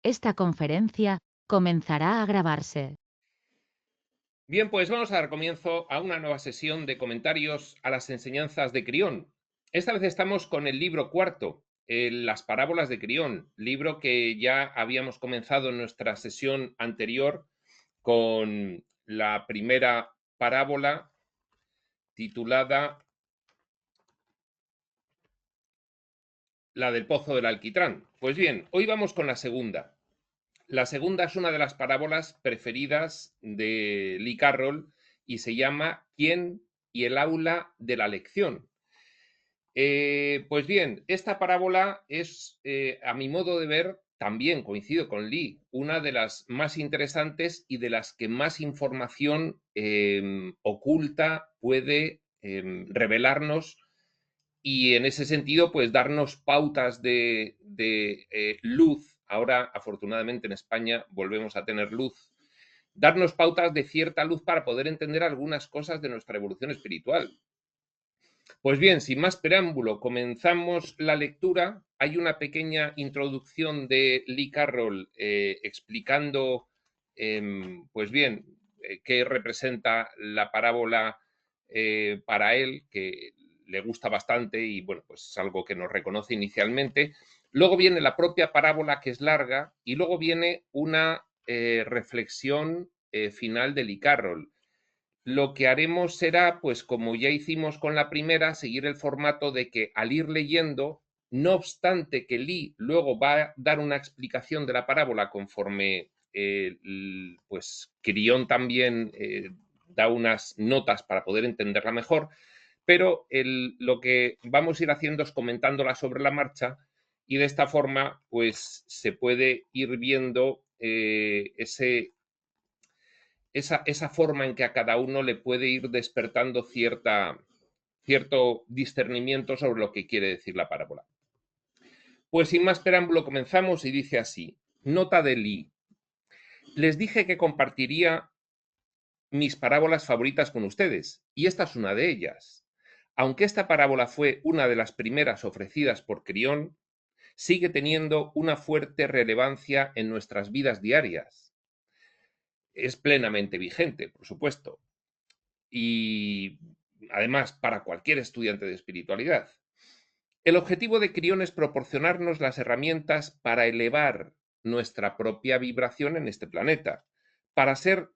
Esta conferencia comenzará a grabarse. Bien, pues vamos a dar comienzo a una nueva sesión de comentarios a las enseñanzas de Crión. Esta vez estamos con el libro cuarto, Las parábolas de Crión, libro que ya habíamos comenzado en nuestra sesión anterior con la primera parábola titulada La del pozo del alquitrán. Pues bien, hoy vamos con la segunda. La segunda es una de las parábolas preferidas de Lee Carroll y se llama ¿Quién y el aula de la lección? Pues bien, esta parábola es, a mi modo de ver, también coincido con Lee, una de las más interesantes y de las que más información oculta puede revelarnos y en ese sentido, pues darnos pautas de luz. Ahora, afortunadamente, en España volvemos a tener luz. Darnos pautas de cierta luz para poder entender algunas cosas de nuestra evolución espiritual. Pues bien, sin más preámbulo, comenzamos la lectura. Hay una pequeña introducción de Lee Carroll explicando, pues bien, qué representa la parábola para él, que le gusta bastante y bueno, pues es algo que nos reconoce inicialmente. Luego viene la propia parábola, que es larga, y luego viene una reflexión final de Lee Carroll. Lo que haremos será, pues como ya hicimos con la primera, seguir el formato de que al ir leyendo, no obstante que Lee luego va a dar una explicación de la parábola conforme pues Quirión también da unas notas para poder entenderla mejor, pero lo que vamos a ir haciendo es comentándola sobre la marcha y de esta forma pues se puede ir viendo esa forma en que a cada uno le puede ir despertando cierto discernimiento sobre lo que quiere decir la parábola. Pues sin más preámbulo comenzamos y dice así, nota de Lee. Les dije que compartiría mis parábolas favoritas con ustedes, y esta es una de ellas. Aunque esta parábola fue una de las primeras ofrecidas por Crión, sigue teniendo una fuerte relevancia en nuestras vidas diarias. Es plenamente vigente, por supuesto, y además para cualquier estudiante de espiritualidad. El objetivo de Crión es proporcionarnos las herramientas para elevar nuestra propia vibración en este planeta, para ser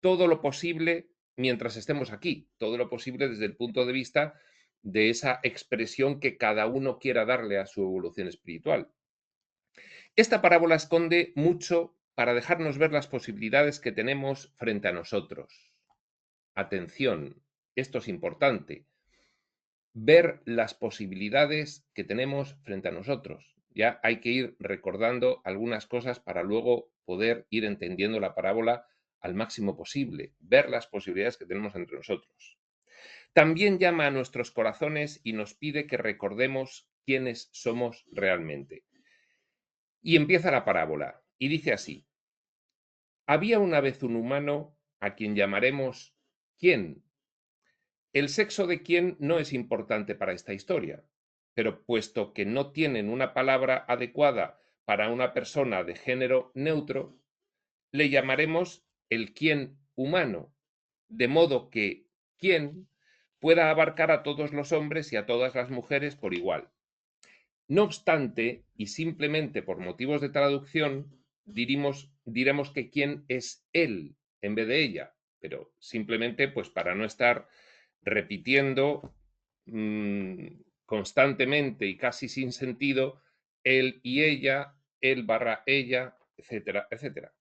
todo lo posible mientras estemos aquí, todo lo posible desde el punto de vista de esa expresión que cada uno quiera darle a su evolución espiritual. Esta parábola esconde mucho para dejarnos ver las posibilidades que tenemos frente a nosotros. Atención, esto es importante. Ver las posibilidades que tenemos frente a nosotros. Ya hay que ir recordando algunas cosas para luego poder ir entendiendo la parábola al máximo posible, ver las posibilidades que tenemos entre nosotros. También llama a nuestros corazones y nos pide que recordemos quiénes somos realmente. Y empieza la parábola y dice así: había una vez un humano a quien llamaremos ¿quién? El sexo de quién no es importante para esta historia, pero puesto que no tienen una palabra adecuada para una persona de género neutro, le llamaremos el quién humano, de modo que quién pueda abarcar a todos los hombres y a todas las mujeres por igual. No obstante, y simplemente por motivos de traducción, diremos que quién es él en vez de ella, pero simplemente pues para no estar repitiendo constantemente y casi sin sentido él y ella, él barra ella, etcétera, etcétera.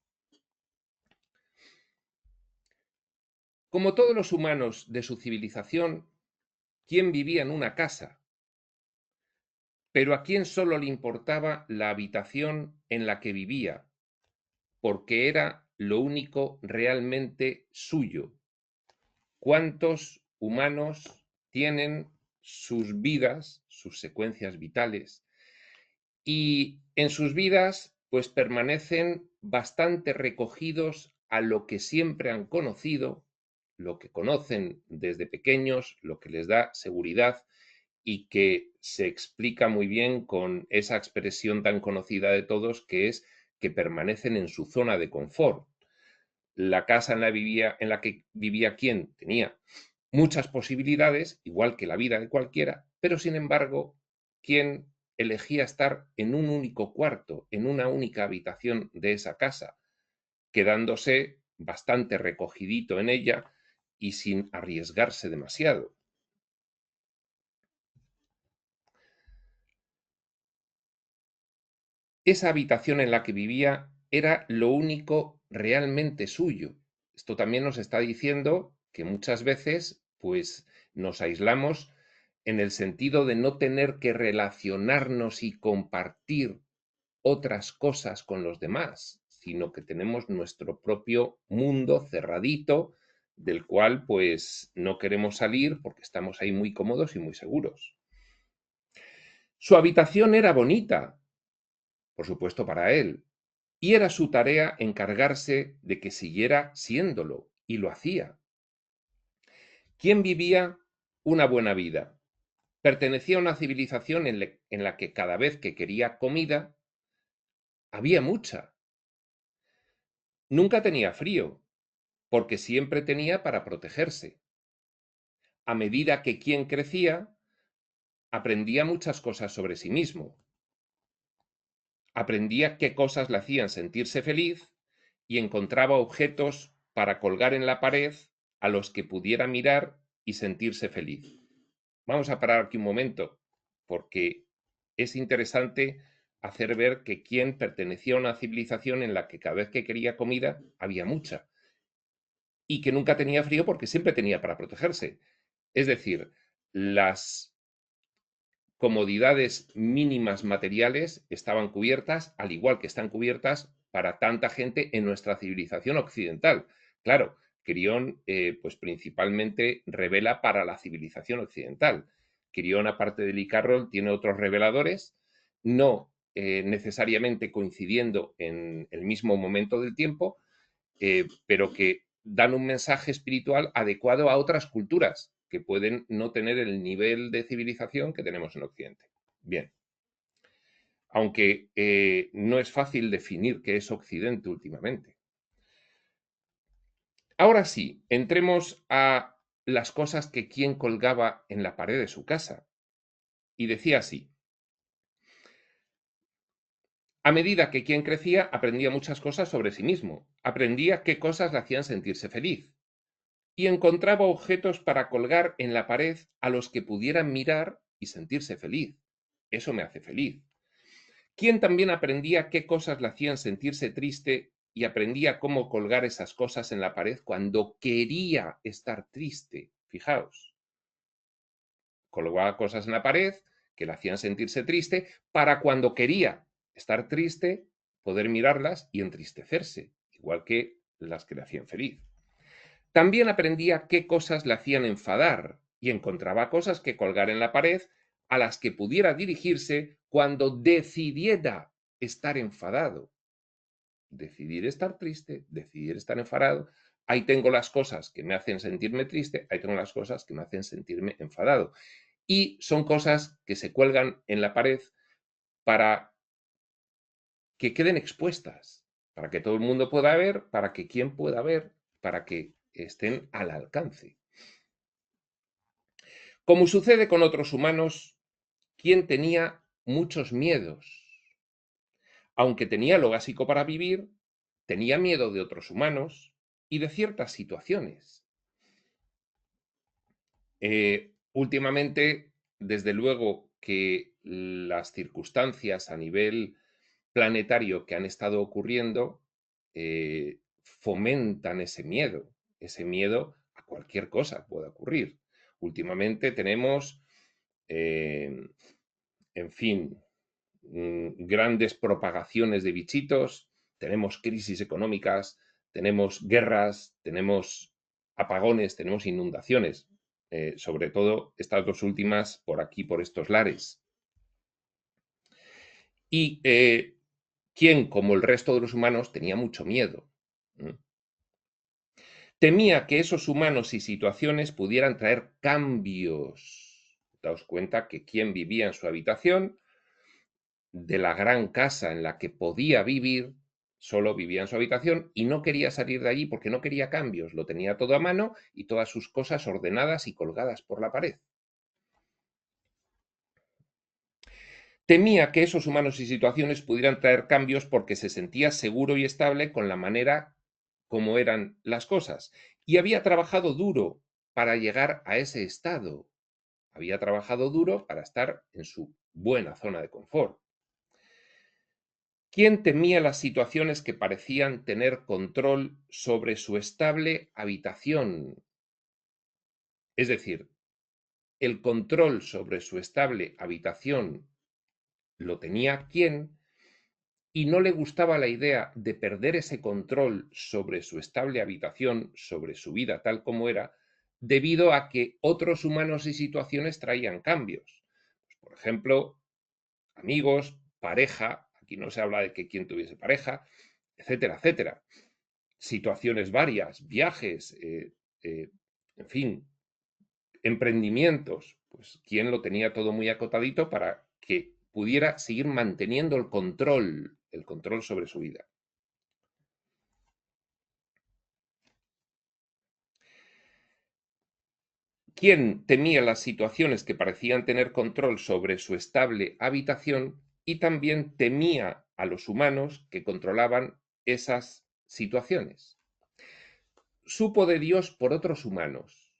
Como todos los humanos de su civilización, ¿quién vivía en una casa? Pero a quién solo le importaba la habitación en la que vivía, porque era lo único realmente suyo. ¿Cuántos humanos tienen sus vidas, sus secuencias vitales, y en sus vidas pues permanecen bastante recogidos a lo que siempre han conocido, lo que conocen desde pequeños, lo que les da seguridad y que se explica muy bien con esa expresión tan conocida de todos, que es que permanecen en su zona de confort. La casa en la que vivía quien tenía muchas posibilidades, igual que la vida de cualquiera, pero sin embargo, quien elegía estar en un único cuarto, en una única habitación de esa casa, quedándose bastante recogidito en ella y sin arriesgarse demasiado. Esa habitación en la que vivía era lo único realmente suyo. Esto también nos está diciendo que muchas veces, pues, nos aislamos en el sentido de no tener que relacionarnos y compartir otras cosas con los demás, sino que tenemos nuestro propio mundo cerradito, del cual, pues, no queremos salir porque estamos ahí muy cómodos y muy seguros. Su habitación era bonita, por supuesto para él, y era su tarea encargarse de que siguiera siéndolo, y lo hacía. ¿Quién vivía una buena vida? Pertenecía a una civilización en la que cada vez que quería comida, había mucha. Nunca tenía frío, porque siempre tenía para protegerse. A medida que quien crecía, aprendía muchas cosas sobre sí mismo. Aprendía qué cosas le hacían sentirse feliz y encontraba objetos para colgar en la pared a los que pudiera mirar y sentirse feliz. Vamos a parar aquí un momento, porque es interesante hacer ver que quien pertenecía a una civilización en la que cada vez que quería comida había mucha y que nunca tenía frío porque siempre tenía para protegerse. Es decir, las comodidades mínimas materiales estaban cubiertas, al igual que están cubiertas para tanta gente en nuestra civilización occidental. Claro, Quirión, pues principalmente revela para la civilización occidental. Quirión, aparte de Lee Carroll, tiene otros reveladores, no necesariamente coincidiendo en el mismo momento del tiempo, pero que dan un mensaje espiritual adecuado a otras culturas que pueden no tener el nivel de civilización que tenemos en Occidente. Bien, aunque no es fácil definir qué es Occidente últimamente. Ahora sí, entremos a las cosas que quien colgaba en la pared de su casa. Y decía así: a medida que quien crecía, aprendía muchas cosas sobre sí mismo. Aprendía qué cosas le hacían sentirse feliz. Y encontraba objetos para colgar en la pared a los que pudieran mirar y sentirse feliz. Eso me hace feliz. Quien también aprendía qué cosas le hacían sentirse triste y aprendía cómo colgar esas cosas en la pared cuando quería estar triste. Fijaos, colgaba cosas en la pared que le hacían sentirse triste para cuando quería estar triste, poder mirarlas y entristecerse, igual que las que le hacían feliz. También aprendía qué cosas le hacían enfadar y encontraba cosas que colgar en la pared a las que pudiera dirigirse cuando decidiera estar enfadado. Decidir estar triste, decidir estar enfadado. Ahí tengo las cosas que me hacen sentirme triste, ahí tengo las cosas que me hacen sentirme enfadado. Y son cosas que se cuelgan en la pared para que queden expuestas, para que todo el mundo pueda ver, para que quien pueda ver, para que estén al alcance. Como sucede con otros humanos, quien tenía muchos miedos. Aunque tenía lo básico para vivir, tenía miedo de otros humanos y de ciertas situaciones. Últimamente, desde luego que las circunstancias a nivel planetario que han estado ocurriendo fomentan ese miedo a cualquier cosa que pueda ocurrir. Últimamente tenemos, en fin, grandes propagaciones de bichitos, tenemos crisis económicas, tenemos guerras, tenemos apagones, tenemos inundaciones, sobre todo estas dos últimas por aquí, por estos lares. Y quien, como el resto de los humanos, tenía mucho miedo. Temía que esos humanos y situaciones pudieran traer cambios. Daos cuenta que quien vivía en su habitación, de la gran casa en la que podía vivir, solo vivía en su habitación y no quería salir de allí porque no quería cambios, lo tenía todo a mano y todas sus cosas ordenadas y colgadas por la pared. Temía que esos humanos y situaciones pudieran traer cambios porque se sentía seguro y estable con la manera como eran las cosas. Y había trabajado duro para llegar a ese estado. Había trabajado duro para estar en su buena zona de confort. ¿Quién temía las situaciones que parecían tener control sobre su estable habitación? Es decir, el control sobre su estable habitación lo tenía quién y no le gustaba la idea de perder ese control sobre su estable habitación, sobre su vida tal como era, debido a que otros humanos y situaciones traían cambios. Pues, por ejemplo, amigos, pareja, aquí no se habla de que quien tuviese pareja, etcétera, etcétera. Situaciones varias, viajes, en fin, emprendimientos, pues quién lo tenía todo muy acotadito para que pudiera seguir manteniendo el control sobre su vida. ¿Quién temía las situaciones que parecían tener control sobre su estable habitación y también temía a los humanos que controlaban esas situaciones? Supo de Dios por otros humanos.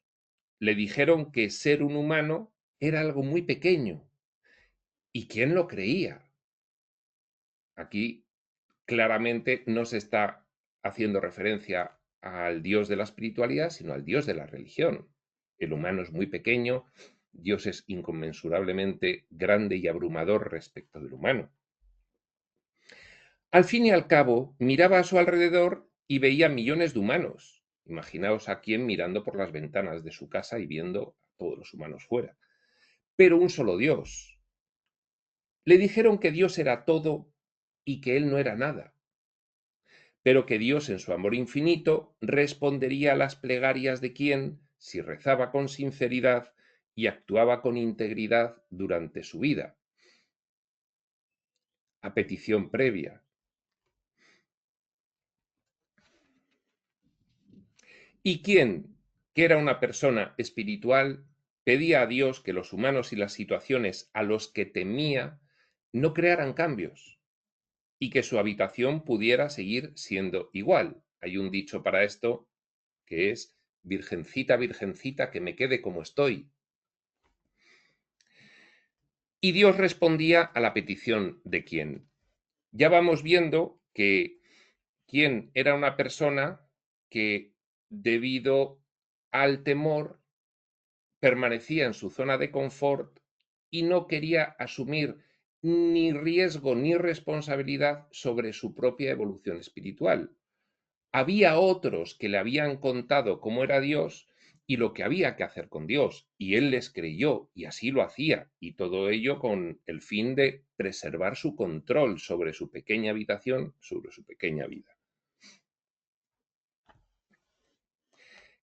Le dijeron que ser un humano era algo muy pequeño. ¿Y quién lo creía? Aquí claramente no se está haciendo referencia al Dios de la espiritualidad, sino al Dios de la religión. El humano es muy pequeño, Dios es inconmensurablemente grande y abrumador respecto del humano. Al fin y al cabo, miraba a su alrededor y veía millones de humanos. Imaginaos a quién mirando por las ventanas de su casa y viendo a todos los humanos fuera. Pero un solo Dios. Le dijeron que Dios era todo y que Él no era nada, pero que Dios en su amor infinito respondería a las plegarias de quien, si rezaba con sinceridad y actuaba con integridad durante su vida, a petición previa. Y quien, que era una persona espiritual, pedía a Dios que los humanos y las situaciones a los que temía no crearan cambios y que su habitación pudiera seguir siendo igual. Hay un dicho para esto que es: Virgencita, Virgencita, que me quede como estoy. Y Dios respondía a la petición de quién. Ya vamos viendo que quién era una persona que, debido al temor, permanecía en su zona de confort y no quería asumir ni riesgo ni responsabilidad sobre su propia evolución espiritual. Había otros que le habían contado cómo era Dios y lo que había que hacer con Dios, y él les creyó y así lo hacía, y todo ello con el fin de preservar su control sobre su pequeña habitación, sobre su pequeña vida.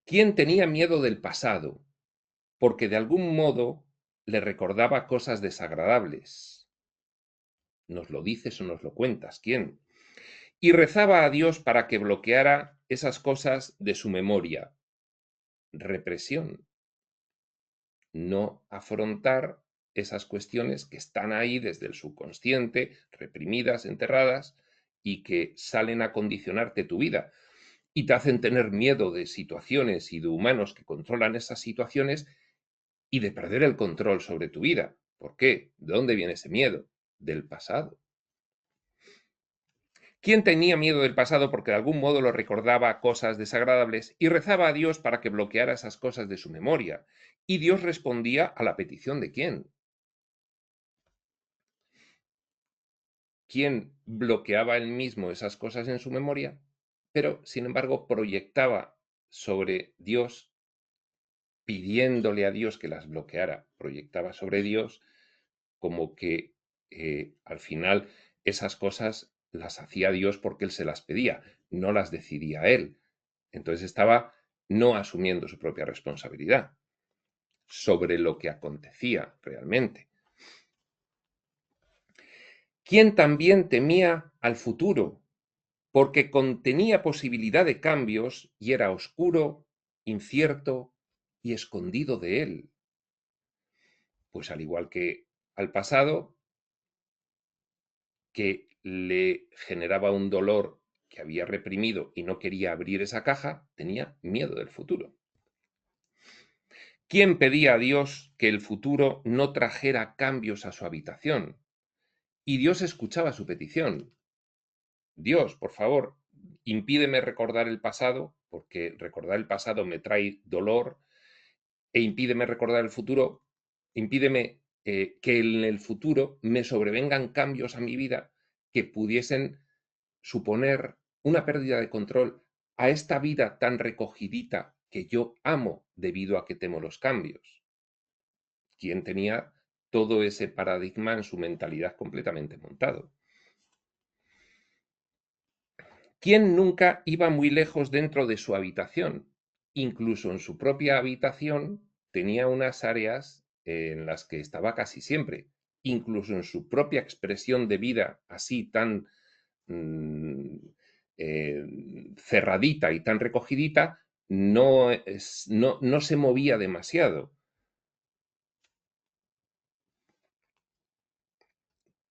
¿Quién tenía miedo del pasado? Porque de algún modo le recordaba cosas desagradables. ¿Nos lo dices o nos lo cuentas? ¿Quién? Y rezaba a Dios para que bloqueara esas cosas de su memoria. Represión. No afrontar esas cuestiones que están ahí desde el subconsciente, reprimidas, enterradas, y que salen a condicionarte tu vida y te hacen tener miedo de situaciones y de humanos que controlan esas situaciones y de perder el control sobre tu vida. ¿Por qué? ¿De dónde viene ese miedo? Del pasado. ¿Quién tenía miedo del pasado porque de algún modo lo recordaba cosas desagradables y rezaba a Dios para que bloqueara esas cosas de su memoria? Y Dios respondía a la petición de quién. ¿Quién bloqueaba él mismo esas cosas en su memoria? Pero, sin embargo, proyectaba sobre Dios, pidiéndole a Dios que las bloqueara, proyectaba sobre Dios como que al final esas cosas las hacía Dios porque Él se las pedía, no las decidía Él. Entonces estaba no asumiendo su propia responsabilidad. sobre lo que acontecía realmente. ¿Quién también temía al futuro? Porque contenía posibilidad de cambios y era oscuro, incierto y escondido de él. Pues al igual que al pasado, que le generaba un dolor que había reprimido y no quería abrir esa caja, tenía miedo del futuro. ¿Quién pedía a Dios que el futuro no trajera cambios a su habitación? Y Dios escuchaba su petición. Dios, por favor, impídeme recordar el pasado, porque recordar el pasado me trae dolor, e impídeme recordar el futuro, impídeme que en el futuro me sobrevengan cambios a mi vida que pudiesen suponer una pérdida de control a esta vida tan recogidita que yo amo debido a que temo los cambios. ¿Quién tenía todo ese paradigma en su mentalidad completamente montado? ¿Quién nunca iba muy lejos dentro de su habitación? Incluso en su propia habitación tenía unas áreas en las que estaba casi siempre. Incluso en su propia expresión de vida así tan mm, cerradita y tan recogidita, no se movía demasiado.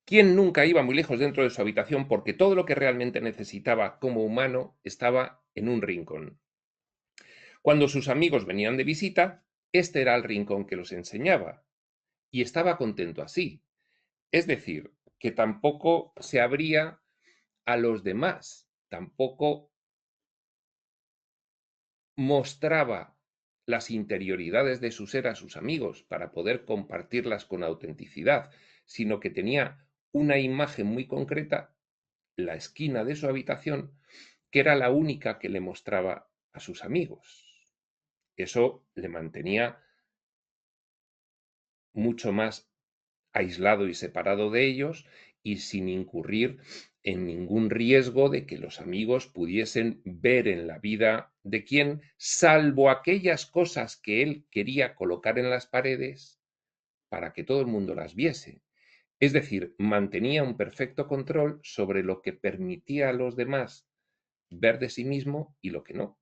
¿Quién nunca iba muy lejos dentro de su habitación porque todo lo que realmente necesitaba como humano estaba en un rincón? Cuando sus amigos venían de visita, este era el rincón que los enseñaba, y estaba contento así. Es decir, que tampoco se abría a los demás, tampoco mostraba las interioridades de su ser a sus amigos para poder compartirlas con autenticidad, sino que tenía una imagen muy concreta, la esquina de su habitación, que era la única que le mostraba a sus amigos. Eso le mantenía mucho más aislado y separado de ellos y sin incurrir en ningún riesgo de que los amigos pudiesen ver en la vida de quien, salvo aquellas cosas que él quería colocar en las paredes para que todo el mundo las viese. Es decir, mantenía un perfecto control sobre lo que permitía a los demás ver de sí mismo y lo que no.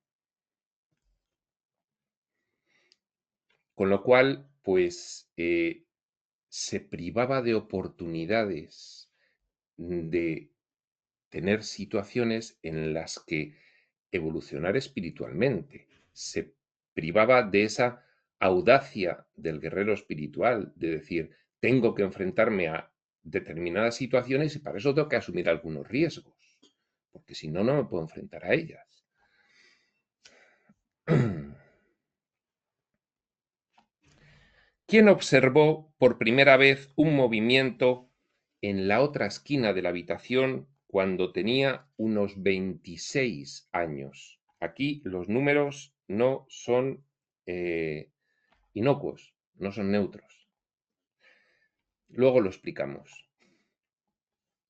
Con lo cual, pues, se privaba de oportunidades de tener situaciones en las que evolucionar espiritualmente. Se privaba de esa audacia del guerrero espiritual, de decir, tengo que enfrentarme a determinadas situaciones y para eso tengo que asumir algunos riesgos, porque si no, no me puedo enfrentar a ellas. ¿Quién observó por primera vez un movimiento en la otra esquina de la habitación cuando tenía unos 26 años? Aquí los números no son inocuos, no son neutros. Luego lo explicamos.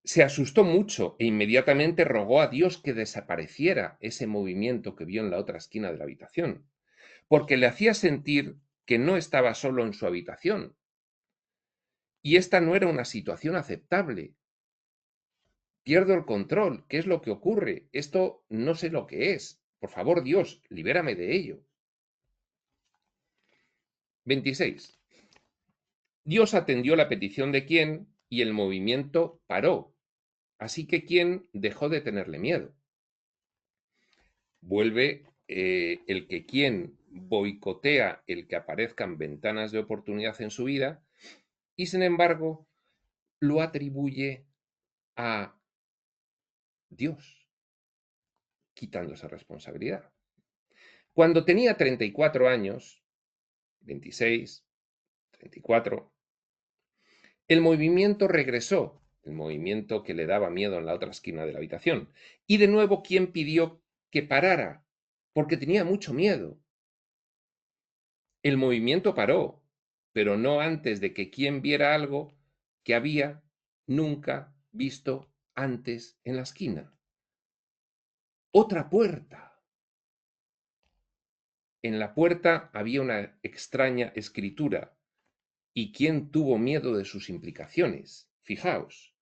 Se asustó mucho e inmediatamente rogó a Dios que desapareciera ese movimiento que vio en la otra esquina de la habitación, porque le hacía sentir que no estaba solo en su habitación. Y esta no era una situación aceptable. Pierdo el control. ¿Qué es lo que ocurre? Esto no sé lo que es. Por favor, Dios, libérame de ello. 26. Dios atendió la petición de Quién y el movimiento paró. Así que Quién dejó de tenerle miedo. Vuelve el que Quién boicotea el que aparezcan ventanas de oportunidad en su vida y sin embargo lo atribuye a Dios, quitando esa responsabilidad. Cuando tenía 34 años, 26, 34, el movimiento regresó, el movimiento que le daba miedo en la otra esquina de la habitación. Y de nuevo, ¿quién pidió que parara? Porque tenía mucho miedo. El movimiento paró, pero no antes de que quien viera algo que había nunca visto antes en la esquina. Otra puerta. En la puerta había una extraña escritura. ¿Y quién tuvo miedo de sus implicaciones? Fijaos,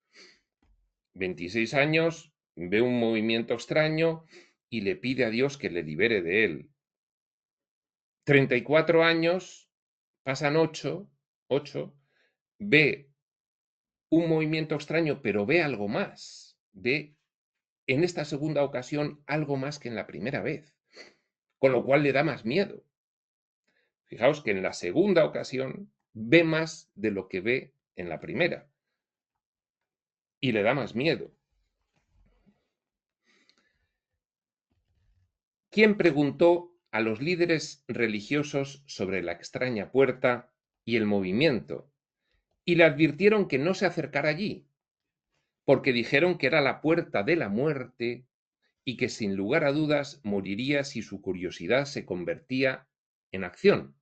26 años, ve un movimiento extraño y le pide a Dios que le libere de él. 34 años, pasan 8, ve un movimiento extraño, pero ve algo más. Ve en esta segunda ocasión algo más que en la primera vez, con lo cual le da más miedo. Fijaos que en la segunda ocasión ve más de lo que ve en la primera y le da más miedo. ¿Quién preguntó a los líderes religiosos sobre la extraña puerta y el movimiento? Y le advirtieron que no se acercara allí, porque dijeron que era la puerta de la muerte y que sin lugar a dudas moriría si su curiosidad se convertía en acción.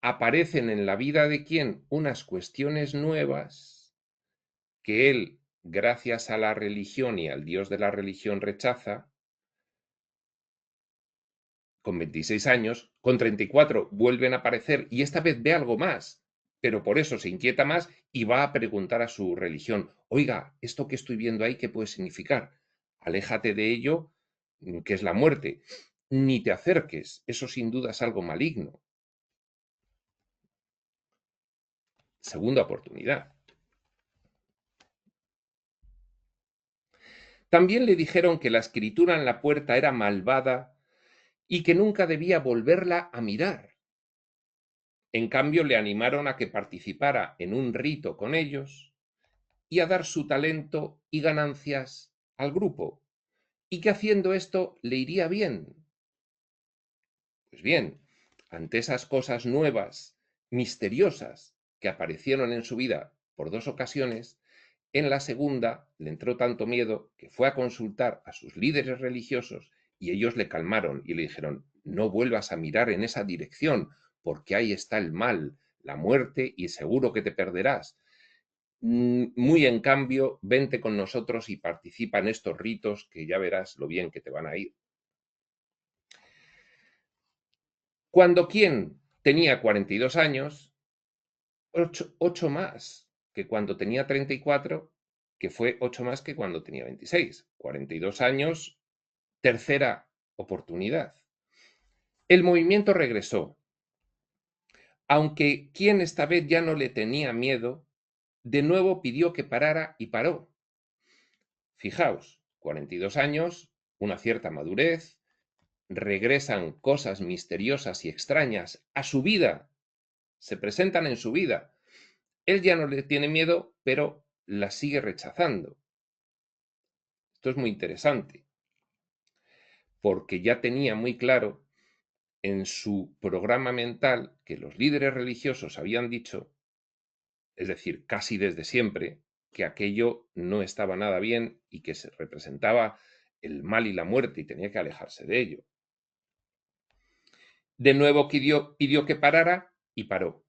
Aparecen en la vida de quien unas cuestiones nuevas que él, gracias a la religión y al Dios de la religión, rechaza. Con 26 años, con 34 vuelven a aparecer y esta vez ve algo más, pero por eso se inquieta más y va a preguntar a su religión: oiga, ¿esto que estoy viendo ahí qué puede significar? Aléjate de ello, que es la muerte. Ni te acerques, eso sin duda es algo maligno. Segunda oportunidad. También le dijeron que la escritura en la puerta era malvada y que nunca debía volverla a mirar. En cambio, le animaron a que participara en un rito con ellos y a dar su talento y ganancias al grupo, y que haciendo esto le iría bien. Pues bien, ante esas cosas nuevas, misteriosas, que aparecieron en su vida por 2 ocasiones, en la segunda le entró tanto miedo que fue a consultar a sus líderes religiosos y ellos le calmaron y le dijeron: no vuelvas a mirar en esa dirección, porque ahí está el mal, la muerte, y seguro que te perderás. Muy en cambio, vente con nosotros y participa en estos ritos, que ya verás lo bien que te van a ir. Cuando quien tenía 42 años, 8 más que cuando tenía 34, que fue 8 más que cuando tenía 26. 42 años, tercera oportunidad. El movimiento regresó. Aunque quien esta vez ya no le tenía miedo, de nuevo pidió que parara y paró. Fijaos, 42 años, una cierta madurez, regresan cosas misteriosas y extrañas a su vida, se presentan en su vida. Él ya no le tiene miedo, pero las sigue rechazando. Esto es muy interesante, porque ya tenía muy claro en su programa mental que los líderes religiosos habían dicho, es decir, casi desde siempre, que aquello no estaba nada bien y que se representaba el mal y la muerte y tenía que alejarse de ello. De nuevo pidió que parara y paró.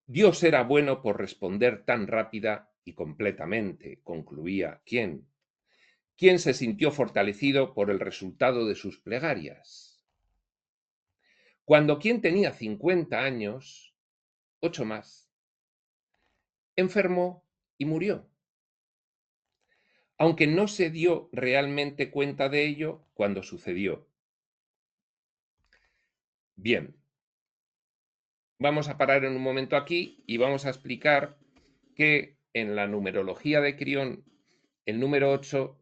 Dios era bueno por responder tan rápida y completamente, concluía ¿quién? ¿Quién se sintió fortalecido por el resultado de sus plegarias? Cuando quien tenía 50 años, 8 más, enfermó y murió, aunque no se dio realmente cuenta de ello cuando sucedió. Bien, vamos a parar en un momento aquí y vamos a explicar que en la numerología de Crión, el número 8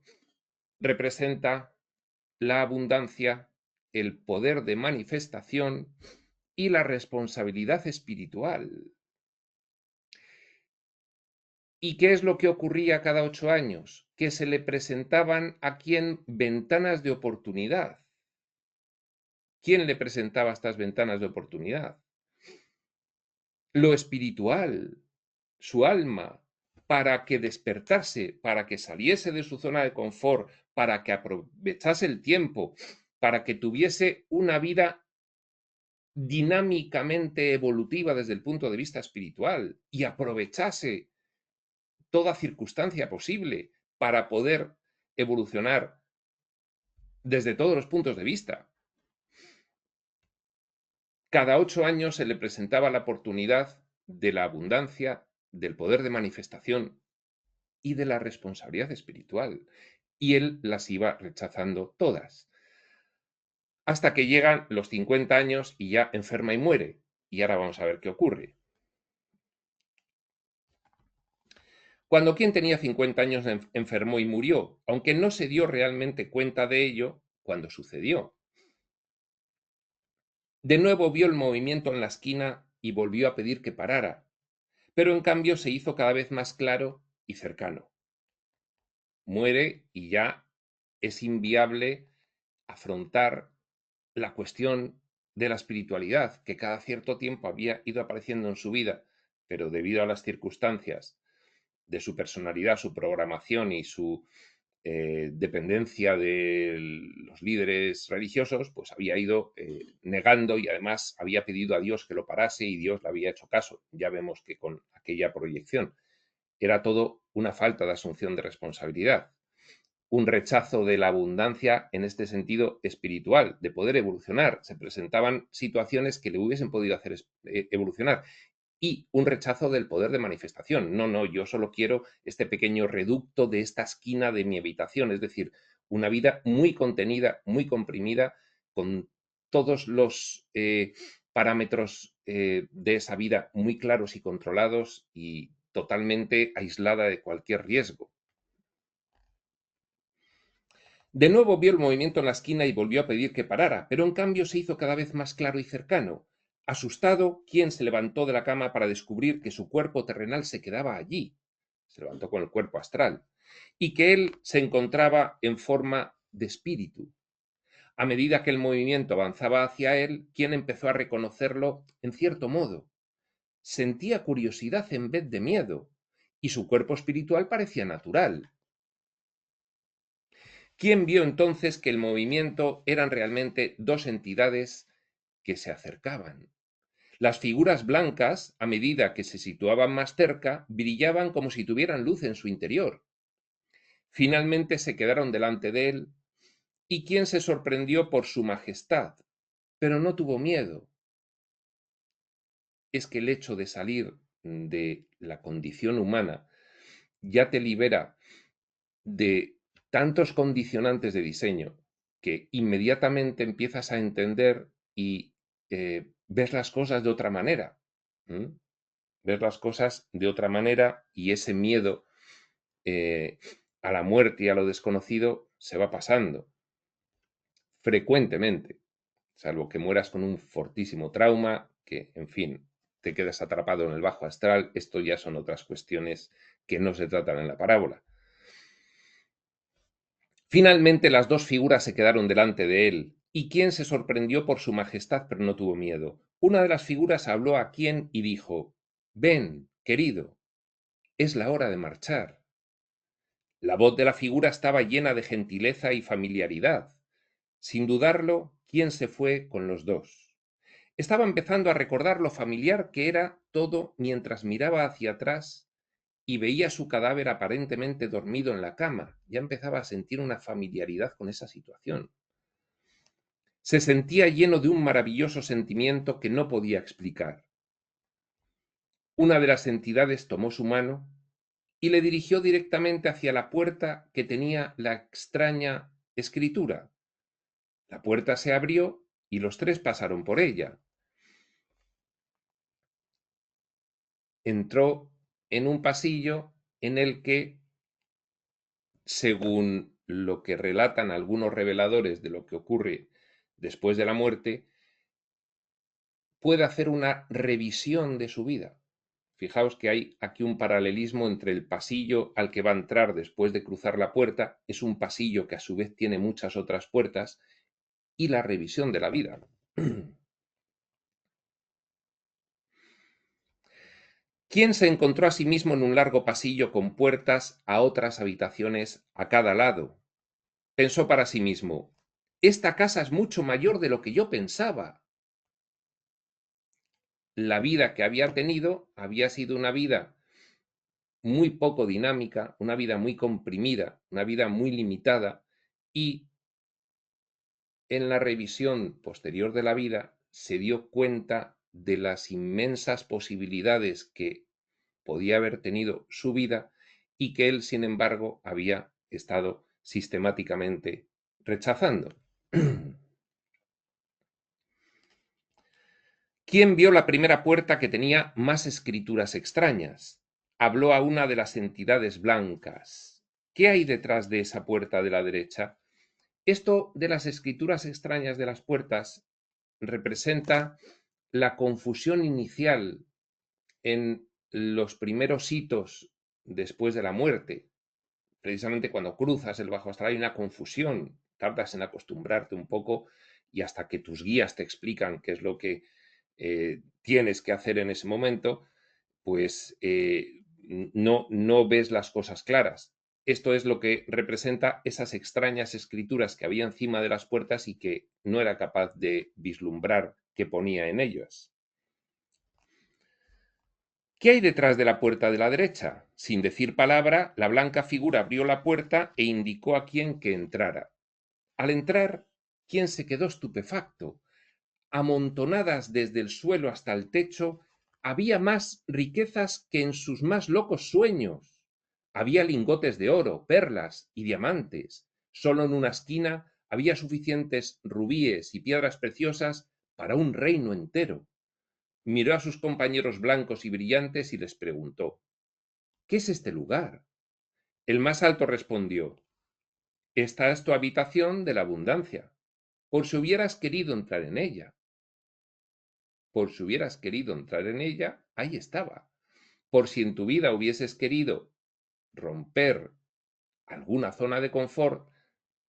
representa la abundancia, el poder de manifestación y la responsabilidad espiritual. ¿Y qué es lo que ocurría cada 8 años? Que se le presentaban a quien ventanas de oportunidad. ¿Quién le presentaba estas ventanas de oportunidad? Lo espiritual, su alma, para que despertase, para que saliese de su zona de confort, para que aprovechase el tiempo, para que tuviese una vida dinámicamente evolutiva desde el punto de vista espiritual y aprovechase toda circunstancia posible para poder evolucionar desde todos los puntos de vista. Cada 8 años se le presentaba la oportunidad de la abundancia, del poder de manifestación y de la responsabilidad espiritual, y él las iba rechazando todas, hasta que llegan los 50 años y ya enferma y muere. Y ahora vamos a ver qué ocurre. Cuando quien tenía 50 años enfermó y murió, aunque no se dio realmente cuenta de ello cuando sucedió. De nuevo vio el movimiento en la esquina y volvió a pedir que parara, pero en cambio se hizo cada vez más claro y cercano. Muere y ya es inviable afrontar la cuestión de la espiritualidad, que cada cierto tiempo había ido apareciendo en su vida, pero debido a las circunstancias de su personalidad, su programación y su dependencia de los líderes religiosos, pues había ido negando y además había pedido a Dios que lo parase y Dios le había hecho caso. Ya vemos que con aquella proyección era todo una falta de asunción de responsabilidad, un rechazo de la abundancia en este sentido espiritual, de poder evolucionar. Se presentaban situaciones que le hubiesen podido hacer evolucionar y un rechazo del poder de manifestación. No, no, yo solo quiero este pequeño reducto de esta esquina de mi habitación, es decir, una vida muy contenida, muy comprimida, con todos los parámetros de esa vida muy claros y controlados y totalmente aislada de cualquier riesgo. De nuevo vio el movimiento en la esquina y volvió a pedir que parara, pero en cambio se hizo cada vez más claro y cercano. Asustado, Quien se levantó de la cama para descubrir que su cuerpo terrenal se quedaba allí, se levantó con el cuerpo astral, y que él se encontraba en forma de espíritu. A medida que el movimiento avanzaba hacia él, Quien empezó a reconocerlo en cierto modo. Sentía curiosidad en vez de miedo, y su cuerpo espiritual parecía natural. ¿Quién vio entonces que el movimiento eran realmente dos entidades que se acercaban? Las figuras blancas, a medida que se situaban más cerca, brillaban como si tuvieran luz en su interior. Finalmente se quedaron delante de él, y quien se sorprendió por su majestad, pero no tuvo miedo. Es que el hecho de salir de la condición humana ya te libera de tantos condicionantes de diseño que inmediatamente empiezas a entender y ves las cosas de otra manera. ¿M? Ves las cosas de otra manera y ese miedo eh, a la muerte y a lo desconocido se va pasando frecuentemente, salvo que mueras con un fortísimo trauma, que, en fin, te quedas atrapado en el bajo astral. Esto ya son otras cuestiones que no se tratan en la parábola. Finalmente las dos figuras se quedaron delante de él, y Quien se sorprendió por su majestad, pero no tuvo miedo. Una de las figuras habló a Quien y dijo: «Ven, querido, es la hora de marchar». La voz de la figura estaba llena de gentileza y familiaridad. Sin dudarlo, Quien se fue con los dos. Estaba empezando a recordar lo familiar que era todo mientras miraba hacia atrás y veía su cadáver aparentemente dormido en la cama. Ya empezaba a sentir una familiaridad con esa situación. Se sentía lleno de un maravilloso sentimiento que no podía explicar. Una de las entidades tomó su mano y le dirigió directamente hacia la puerta que tenía la extraña escritura. La puerta se abrió y los tres pasaron por ella. Entró en un pasillo en el que, según lo que relatan algunos reveladores de lo que ocurre después de la muerte, puede hacer una revisión de su vida. Fijaos que hay aquí un paralelismo entre el pasillo al que va a entrar después de cruzar la puerta, es un pasillo que a su vez tiene muchas otras puertas, y la revisión de la vida. Quien se encontró a sí mismo en un largo pasillo con puertas a otras habitaciones a cada lado. Pensó para sí mismo: «Esta casa es mucho mayor de lo que yo pensaba». La vida que había tenido había sido una vida muy poco dinámica, una vida muy comprimida, una vida muy limitada, y en la revisión posterior de la vida se dio cuenta de las inmensas posibilidades que podía haber tenido su vida y que él, sin embargo, había estado sistemáticamente rechazando. ¿Quién vio la primera puerta que tenía más escrituras extrañas? Habló a una de las entidades blancas. ¿Qué hay detrás de esa puerta de la derecha? Esto de las escrituras extrañas de las puertas representa la confusión inicial en los primeros hitos después de la muerte. Precisamente cuando cruzas el bajo astral hay una confusión, tardas en acostumbrarte un poco y hasta que tus guías te explican qué es lo que tienes que hacer en ese momento, pues no ves las cosas claras. Esto es lo que representa esas extrañas escrituras que había encima de las puertas y que no era capaz de vislumbrar qué ponía en ellas. ¿Qué hay detrás de la puerta de la derecha? Sin decir palabra, la blanca figura abrió la puerta e indicó a quien que entrara. Al entrar, quien se quedó estupefacto. Amontonadas desde el suelo hasta el techo, había más riquezas que en sus más locos sueños. Había lingotes de oro, perlas y diamantes. Solo en una esquina había suficientes rubíes y piedras preciosas para un reino entero. Miró a sus compañeros blancos y brillantes y les preguntó: ¿qué es este lugar? El más alto respondió: esta es tu habitación de la abundancia, por si hubieras querido entrar en ella. Por si hubieras querido entrar en ella, ahí estaba. Por si en tu vida hubieses querido romper alguna zona de confort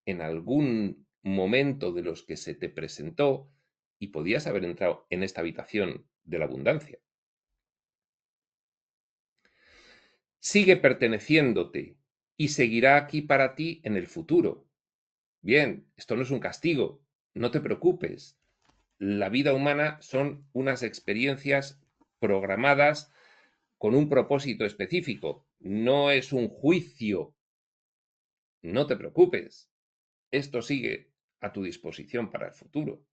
en algún momento de los que se te presentó, y podías haber entrado en esta habitación de la abundancia. Sigue perteneciéndote y seguirá aquí para ti en el futuro. Bien, esto no es un castigo, no te preocupes. La vida humana son unas experiencias programadas con un propósito específico, no es un juicio. No te preocupes, esto sigue a tu disposición para el futuro.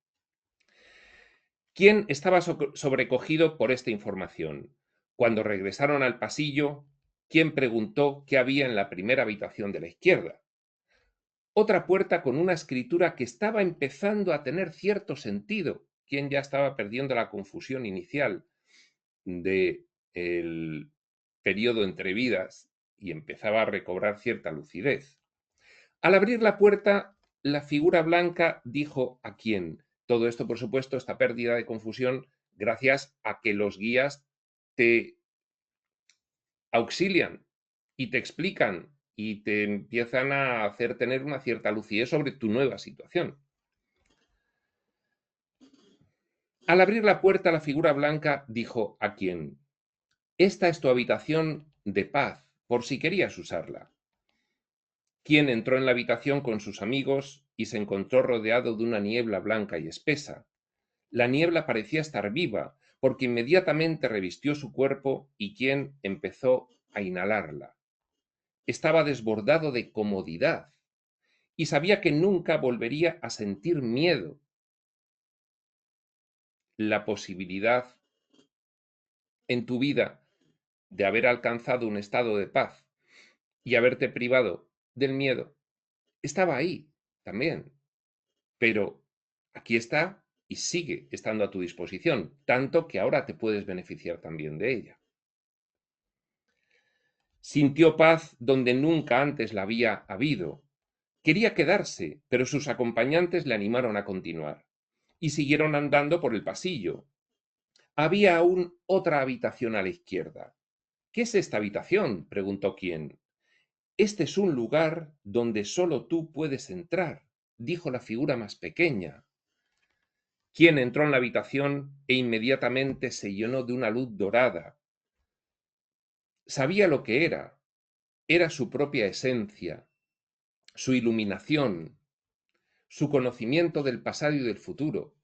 ¿Quién estaba sobrecogido por esta información? Cuando regresaron al pasillo, ¿quién preguntó qué había en la primera habitación de la izquierda? Otra puerta con una escritura que estaba empezando a tener cierto sentido. ¿Quién ya estaba perdiendo la confusión inicial del periodo entre vidas y empezaba a recobrar cierta lucidez? Al abrir la puerta, la figura blanca dijo a quién. Todo esto, por supuesto, esta pérdida de confusión, gracias a que los guías te auxilian y te explican y te empiezan a hacer tener una cierta lucidez sobre tu nueva situación. Al abrir la puerta, la figura blanca dijo a quién. Esta es tu habitación de paz, por si querías usarla. Quien entró en la habitación con sus amigos y se encontró rodeado de una niebla blanca y espesa. La niebla parecía estar viva, porque inmediatamente revistió su cuerpo y quien empezó a inhalarla. Estaba desbordado de comodidad y sabía que nunca volvería a sentir miedo. La posibilidad en tu vida de haber alcanzado un estado de paz y haberte privado del miedo estaba ahí también, pero aquí está y sigue estando a tu disposición, tanto que ahora te puedes beneficiar también de ella. Sintió paz donde nunca antes la había habido. Quería quedarse, pero sus acompañantes le animaron a continuar y siguieron andando por el pasillo. Había aún otra habitación a la izquierda. ¿Qué es esta habitación?, preguntó quien. Este es un lugar donde solo tú puedes entrar, dijo la figura más pequeña. Quien entró en la habitación e inmediatamente se llenó de una luz dorada. Sabía lo que era su propia esencia, su iluminación, su conocimiento del pasado y del futuro.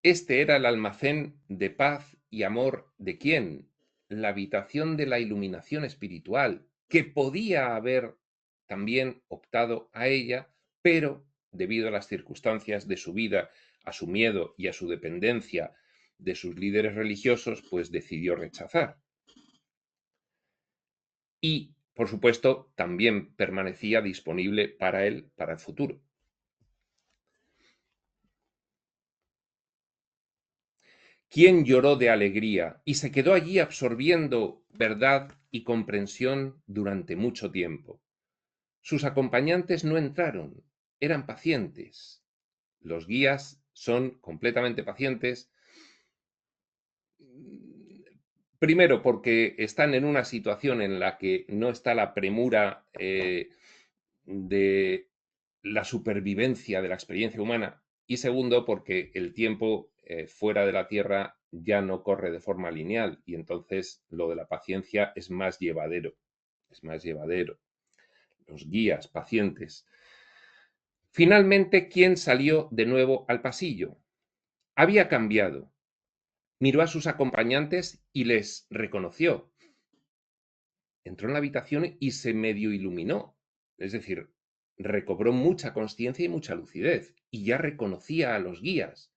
Este era el almacén de paz y amor de quién, la habitación de la iluminación espiritual, que podía haber también optado a ella, pero debido a las circunstancias de su vida a su miedo y a su dependencia de sus líderes religiosos, pues decidió rechazar. Y, por supuesto, también permanecía disponible para él para el futuro. ¿Quién lloró de alegría y se quedó allí absorbiendo verdad y comprensión durante mucho tiempo? Sus acompañantes no entraron, eran pacientes. Los guías son completamente pacientes. Primero, porque están en una situación en la que no está la premura de la supervivencia de la experiencia humana. Y segundo, porque el tiempo fuera de la Tierra ya no corre de forma lineal y entonces lo de la paciencia es más llevadero. Es más llevadero. Los guías, pacientes. Finalmente, ¿quién salió de nuevo al pasillo? Había cambiado. Miró a sus acompañantes y les reconoció. Entró en la habitación y se medio iluminó. Es decir, recobró mucha consciencia y mucha lucidez y ya reconocía a los guías.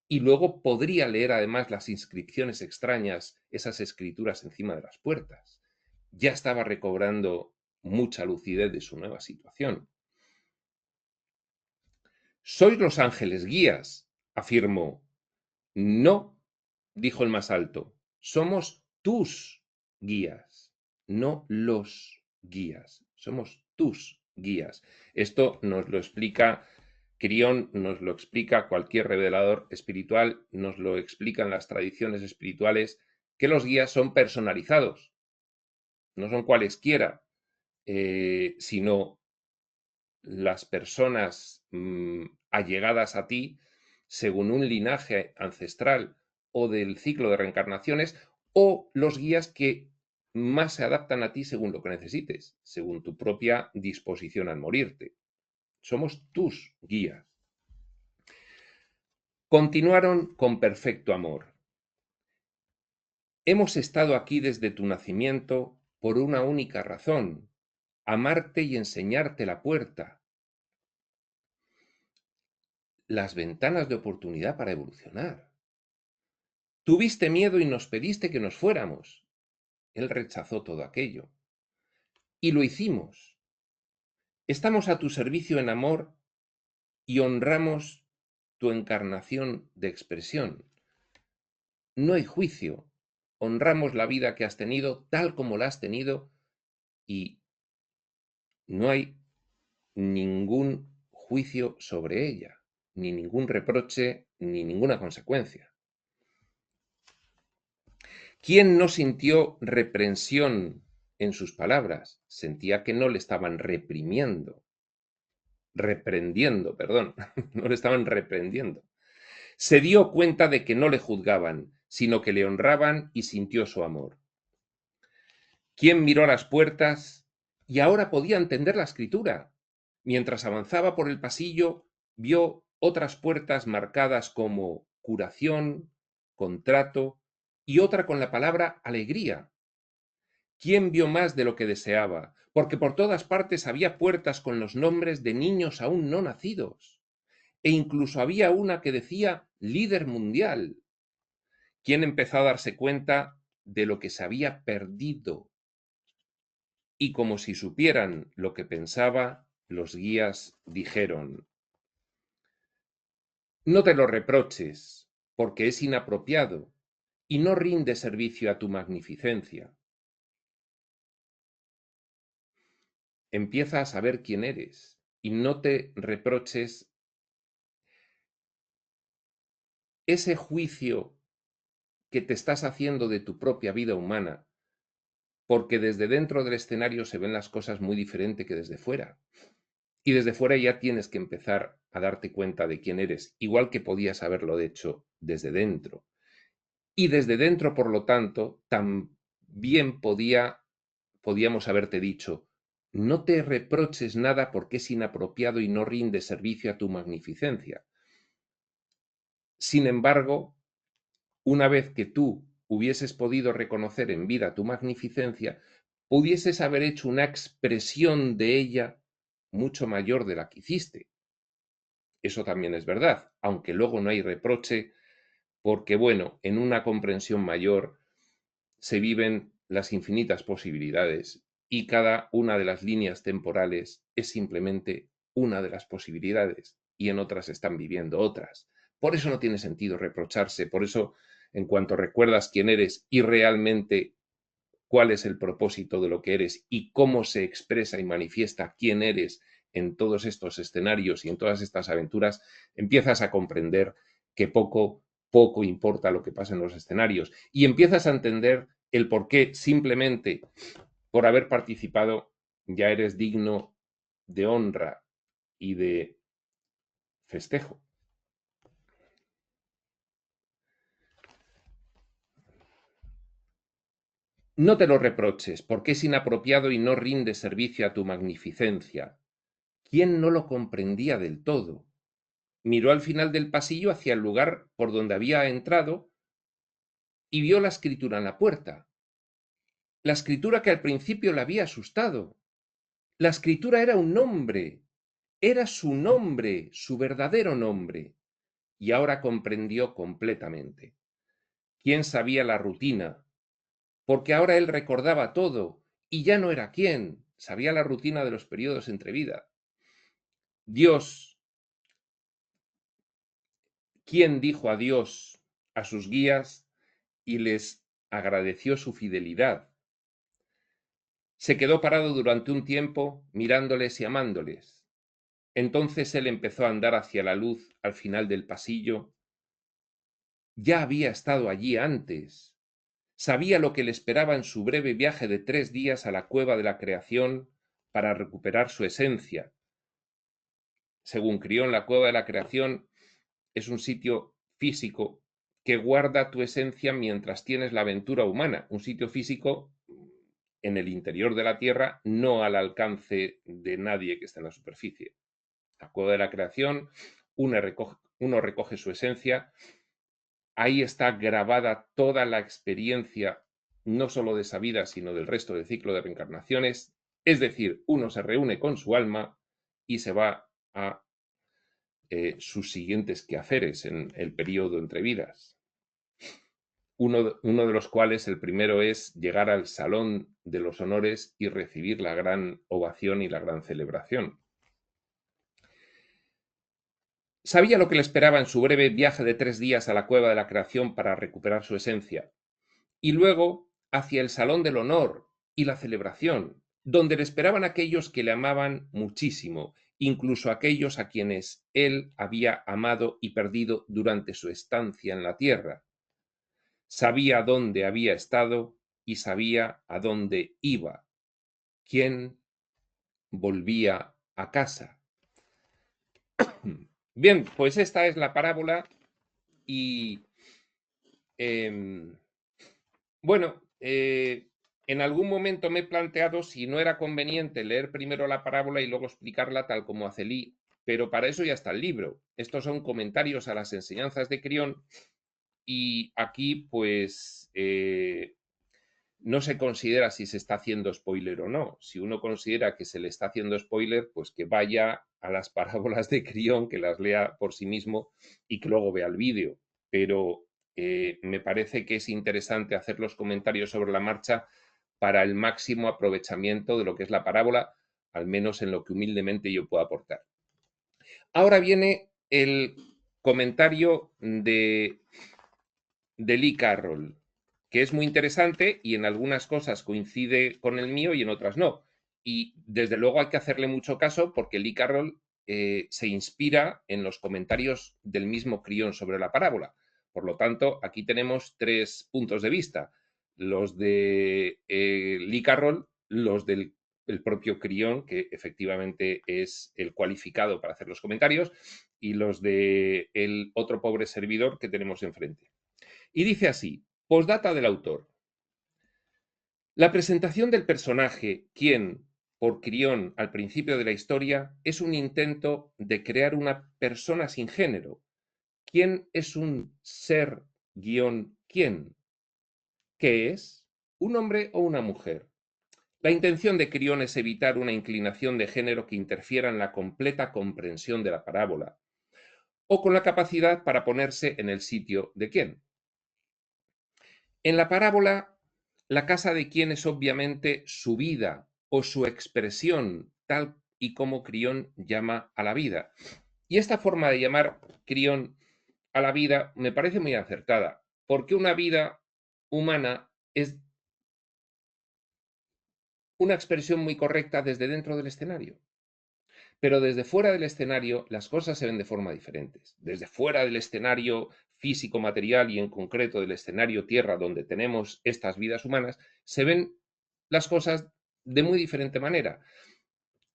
Y luego podría leer además las inscripciones extrañas, esas escrituras encima de las puertas. Ya estaba recobrando mucha lucidez de su nueva situación. «Sois los ángeles guías», afirmó. «No», dijo el más alto, «somos tus guías, no los guías, somos tus guías». Esto nos lo explica Quirión, nos lo explica cualquier revelador espiritual, nos lo explican las tradiciones espirituales, que los guías son personalizados, no son cualesquiera, sino las personas allegadas a ti según un linaje ancestral o del ciclo de reencarnaciones, o los guías que más se adaptan a ti según lo que necesites, según tu propia disposición al morirte. Somos tus guías. Continuaron con perfecto amor. Hemos estado aquí desde tu nacimiento por una única razón, amarte y enseñarte la puerta, las ventanas de oportunidad para evolucionar. Tuviste miedo y nos pediste que nos fuéramos. Él rechazó todo aquello. Y lo hicimos. Estamos a tu servicio en amor y honramos tu encarnación de expresión. No hay juicio. Honramos la vida que has tenido tal como la has tenido y no hay ningún juicio sobre ella, ni ningún reproche, ni ninguna consecuencia. ¿Quién no sintió reprensión en sus palabras? Sentía que no le estaban reprendiendo, no le estaban reprendiendo. Se dio cuenta de que no le juzgaban, sino que le honraban y sintió su amor. ¿Quién miró a las puertas y ahora podía entender la escritura? Mientras avanzaba por el pasillo, vio otras puertas marcadas como curación, contrato y otra con la palabra alegría. ¿Quién vio más de lo que deseaba? Porque por todas partes había puertas con los nombres de niños aún no nacidos. E incluso había una que decía líder mundial. ¿Quién empezó a darse cuenta de lo que se había perdido? Y como si supieran lo que pensaba, los guías dijeron: «No te lo reproches, porque es inapropiado y no rinde servicio a tu magnificencia. Empieza a saber quién eres y no te reproches ese juicio que te estás haciendo de tu propia vida humana, porque desde dentro del escenario se ven las cosas muy diferente que desde fuera. Y desde fuera ya tienes que empezar a darte cuenta de quién eres, igual que podías haberlo hecho desde dentro. Y desde dentro, por lo tanto, también podíamos haberte dicho: no te reproches nada porque es inapropiado y no rinde servicio a tu magnificencia». Sin embargo, una vez que tú hubieses podido reconocer en vida tu magnificencia, pudieses haber hecho una expresión de ella mucho mayor de la que hiciste. Eso también es verdad. aunque luego no hay reproche, porque bueno, en una comprensión mayor se viven las infinitas posibilidades y cada una de las líneas temporales es simplemente una de las posibilidades y en otras están viviendo otras. Por eso no tiene sentido reprocharse, por eso en cuanto recuerdas quién eres y realmente cuál es el propósito de lo que eres y cómo se expresa y manifiesta quién eres en todos estos escenarios y en todas estas aventuras, empiezas a comprender que poco importa lo que pasa en los escenarios y empiezas a entender el por qué simplemente por haber participado ya eres digno de honra y de festejo. No te lo reproches, porque es inapropiado y no rinde servicio a tu magnificencia. ¿Quién no lo comprendía del todo? Miró al final del pasillo hacia el lugar por donde había entrado y vio la escritura en la puerta. La escritura que al principio le había asustado. La escritura era un nombre. Era su nombre, su verdadero nombre. Y ahora comprendió completamente. ¿Quién sabía la rutina? Porque ahora él recordaba todo y ya no era quién. Sabía la rutina de los periodos entre vida. Dios, ¿quién dijo adiós a sus guías y les agradeció su fidelidad? Se quedó parado durante un tiempo mirándoles y amándoles. Entonces él empezó a andar hacia la luz al final del pasillo. Ya había estado allí antes. Sabía lo que le esperaba en su breve viaje de 3 días a la cueva de la creación para recuperar su esencia. Según Crión, la cueva de la creación es un sitio físico que guarda tu esencia mientras tienes la aventura humana, un sitio físico en el interior de la Tierra, no al alcance de nadie que esté en la superficie. La cueva de la creación, uno recoge su esencia, ahí está grabada toda la experiencia, no solo de esa vida, sino del resto del ciclo de reencarnaciones, es decir, uno se reúne con su alma y se va a sus siguientes quehaceres en el periodo entre vidas. Uno de los cuales, el primero, es llegar al Salón de los Honores y recibir la gran ovación y la gran celebración. Sabía lo que le esperaba en su breve viaje de 3 días a la cueva de la creación para recuperar su esencia, y luego hacia el Salón del Honor y la celebración, donde le esperaban aquellos que le amaban muchísimo, incluso aquellos a quienes él había amado y perdido durante su estancia en la tierra. Sabía dónde había estado y sabía a dónde iba. ¿Quién volvía a casa? Bien, pues esta es la parábola y bueno, en algún momento me he planteado si no era conveniente leer primero la parábola y luego explicarla tal como hace Lee, pero para eso ya está el libro. Estos son comentarios a las enseñanzas de Crión y aquí pues no se considera si se está haciendo spoiler o no. Si uno considera que se le está haciendo spoiler, pues que vaya a las parábolas de Crión, que las lea por sí mismo y que luego vea el vídeo. Pero me parece que es interesante hacer los comentarios sobre la marcha para el máximo aprovechamiento de lo que es la parábola, al menos en lo que humildemente yo puedo aportar. Ahora viene el comentario de Lee Carroll, que es muy interesante y en algunas cosas coincide con el mío y en otras no. Y desde luego hay que hacerle mucho caso porque Lee Carroll se inspira en los comentarios del mismo Crión sobre la parábola. Por lo tanto, aquí tenemos 3 puntos de vista. Los de Lee Carroll, los del propio Crión, que efectivamente es el cualificado para hacer los comentarios, y los de el otro pobre servidor que tenemos enfrente. Y dice así, postdata del autor. La presentación del personaje, quien, por Crión al principio de la historia, es un intento de crear una persona sin género. ¿Quién es un ser guión quién? ¿Qué es? ¿Un hombre o una mujer? La intención de Crión es evitar una inclinación de género que interfiera en la completa comprensión de la parábola. o con la capacidad para ponerse en el sitio de quién. En la parábola, la casa de quién es obviamente su vida o su expresión, tal y como Crión llama a la vida. Y esta forma de llamar Crión a la vida me parece muy acertada, porque una vida humana es una expresión muy correcta desde dentro del escenario. Pero desde fuera del escenario las cosas se ven de forma diferente. Desde fuera del escenario físico, material y en concreto del escenario tierra donde tenemos estas vidas humanas, se ven las cosas de muy diferente manera.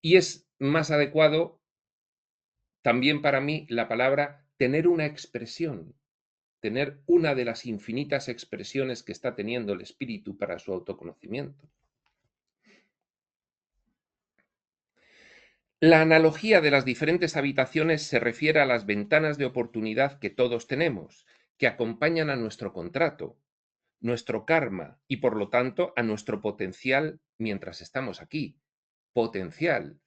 Y es más adecuado también para mí la palabra tener una expresión, tener una de las infinitas expresiones que está teniendo el espíritu para su autoconocimiento. La analogía de las diferentes habitaciones se refiere a las ventanas de oportunidad que todos tenemos, que acompañan a nuestro contrato, nuestro karma y por lo tanto a nuestro potencial mientras estamos aquí. Potencial.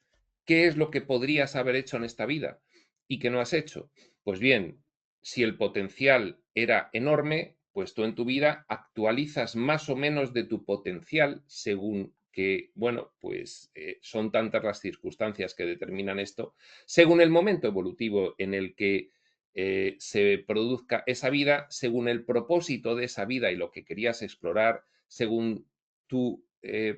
¿Qué es lo que podrías haber hecho en esta vida y que no has hecho? Pues bien, si el potencial era enorme, pues tú en tu vida actualizas más o menos de tu potencial según que, bueno, pues son tantas las circunstancias que determinan esto, según el momento evolutivo en el que se produzca esa vida, según el propósito de esa vida y lo que querías explorar, según tu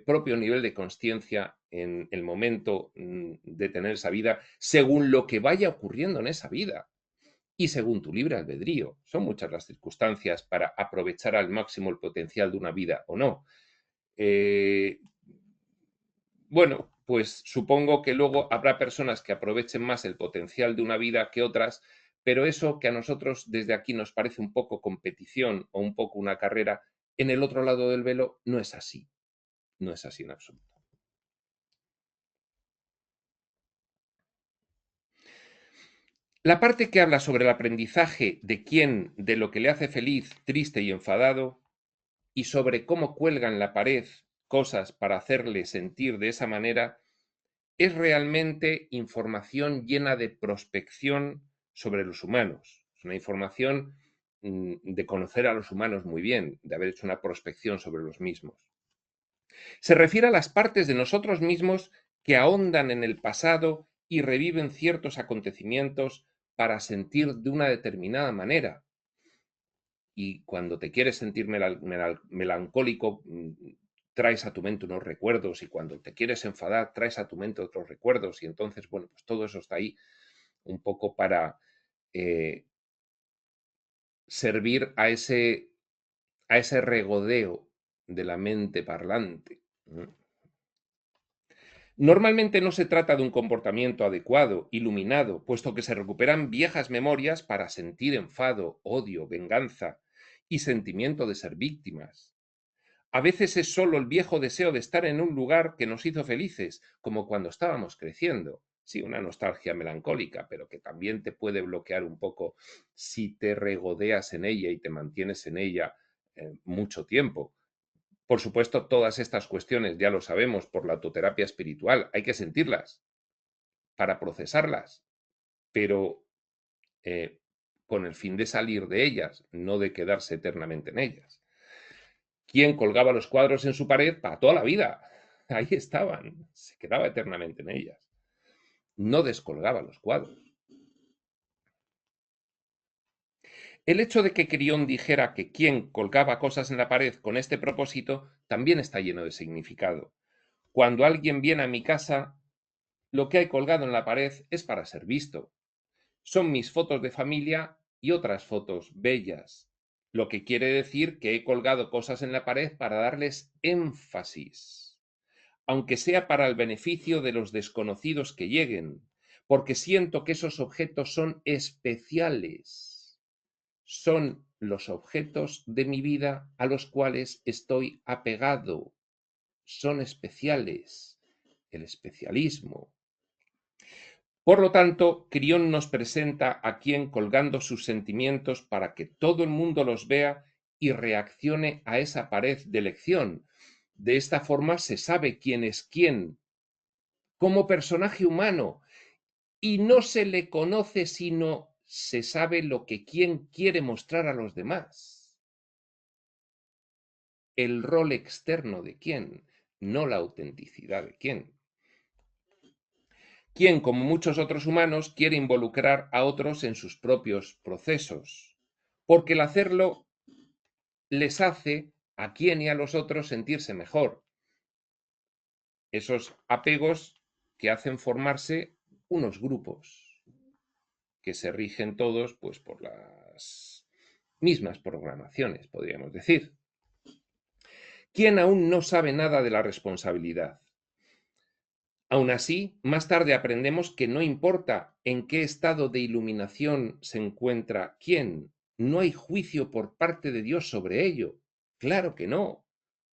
propio nivel de conciencia en el momento de tener esa vida, según lo que vaya ocurriendo en esa vida y según tu libre albedrío. Son muchas las circunstancias para aprovechar al máximo el potencial de una vida o no. Eh, bueno, pues supongo que luego habrá personas que aprovechen más el potencial de una vida que otras, pero eso que a nosotros desde aquí nos parece un poco competición o un poco una carrera, en el otro lado del velo no es así. No es así en absoluto. La parte que habla sobre el aprendizaje de quién, de lo que le hace feliz, triste y enfadado, y sobre cómo cuelga en la pared cosas para hacerle sentir de esa manera, es realmente información llena de prospección sobre los humanos. Es una información de conocer a los humanos muy bien, de haber hecho una prospección sobre los mismos. Se refiere a las partes de nosotros mismos que ahondan en el pasado y reviven ciertos acontecimientos para sentir de una determinada manera. Y cuando te quieres sentir melancólico, traes a tu mente unos recuerdos, y cuando te quieres enfadar, traes a tu mente otros recuerdos, y entonces, bueno, pues todo eso está ahí un poco para servir a ese regodeo de la mente parlante. Normalmente no se trata de un comportamiento adecuado, iluminado, puesto que se recuperan viejas memorias para sentir enfado, odio, venganza y sentimiento de ser víctimas. A veces es solo el viejo deseo de estar en un lugar que nos hizo felices, como cuando estábamos creciendo. Sí, una nostalgia melancólica, pero que también te puede bloquear un poco si te regodeas en ella y te mantienes en ella mucho tiempo. Por supuesto, todas estas cuestiones ya lo sabemos por la autoterapia espiritual, hay que sentirlas para procesarlas, pero eh, con el fin de salir de ellas, no de quedarse eternamente en ellas. ¿Quién colgaba los cuadros en su pared para toda la vida? Ahí estaban, se quedaba eternamente en ellas. No descolgaba los cuadros. El hecho de que Crión dijera que quien colgaba cosas en la pared con este propósito también está lleno de significado. Cuando alguien viene a mi casa, lo que hay colgado en la pared es para ser visto. Son mis fotos de familia y otras fotos bellas, lo que quiere decir que he colgado cosas en la pared para darles énfasis, aunque sea para el beneficio de los desconocidos que lleguen, porque siento que esos objetos son especiales. Son los objetos de mi vida a los cuales estoy apegado. Son especiales. El especialismo. Por lo tanto, Crión nos presenta a quien colgando sus sentimientos para que todo el mundo los vea y reaccione a esa pared de elección. De esta forma se sabe quién es quién como personaje humano y no se le conoce sino se sabe lo que quién quiere mostrar a los demás. El rol externo de quién, no la autenticidad de quién. Quién, como muchos otros humanos, quiere involucrar a otros en sus propios procesos, porque el hacerlo les hace a quién y a los otros sentirse mejor. Esos apegos que hacen formarse unos grupos que se rigen todos pues por las mismas programaciones, podríamos decir. ¿Quién aún no sabe nada de la responsabilidad? Aún así, más tarde aprendemos que no importa en qué estado de iluminación se encuentra quién, no hay juicio por parte de Dios sobre ello. Claro que no.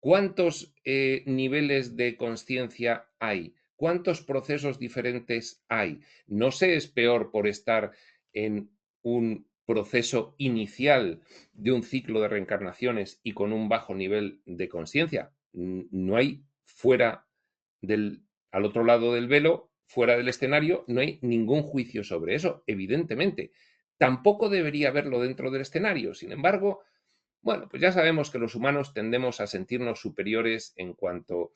¿Cuántos niveles de conciencia hay? ¿Cuántos procesos diferentes hay? No se es peor por estar en un proceso inicial de un ciclo de reencarnaciones y con un bajo nivel de conciencia. No hay fuera del, al otro lado del velo, fuera del escenario, no hay ningún juicio sobre eso, evidentemente. Tampoco debería haberlo dentro del escenario. Sin embargo, bueno, pues ya sabemos que los humanos tendemos a sentirnos superiores en cuanto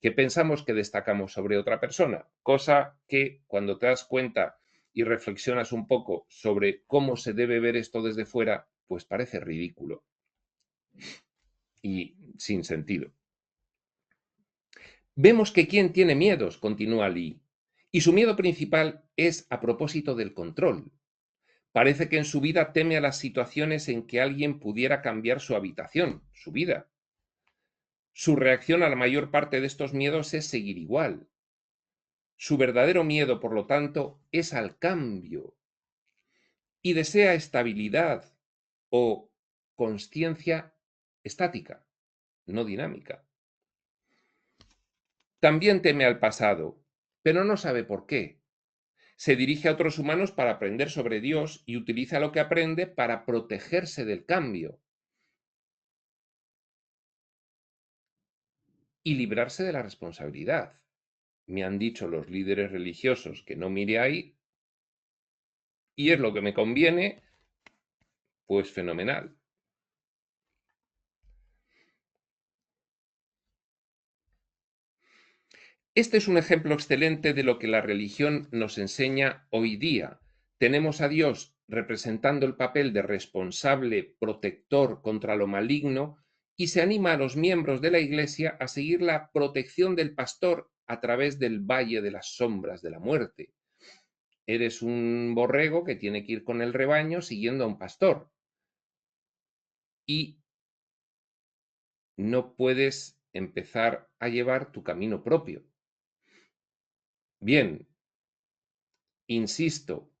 que pensamos que destacamos sobre otra persona, cosa que cuando te das cuenta y reflexionas un poco sobre cómo se debe ver esto desde fuera, pues parece ridículo y sin sentido. Vemos que quien tiene miedos, continúa Lee, y su miedo principal es a propósito del control. Parece que en su vida teme a las situaciones en que alguien pudiera cambiar su habitación, su vida. Su reacción a la mayor parte de estos miedos es seguir igual. Su verdadero miedo, por lo tanto, es al cambio y desea estabilidad o consciencia estática, no dinámica. También teme al pasado, pero no sabe por qué. Se dirige a otros humanos para aprender sobre Dios y utiliza lo que aprende para protegerse del cambio y librarse de la responsabilidad. Me han dicho los líderes religiosos que no mire ahí y es lo que me conviene, pues fenomenal. Este es un ejemplo excelente de lo que la religión nos enseña hoy día. Tenemos a Dios representando el papel de responsable protector contra lo maligno y se anima a los miembros de la Iglesia a seguir la protección del pastor a través del valle de las sombras de la muerte. Eres un borrego que tiene que ir con el rebaño siguiendo a un pastor y no puedes empezar a llevar tu camino propio. Bien, insisto,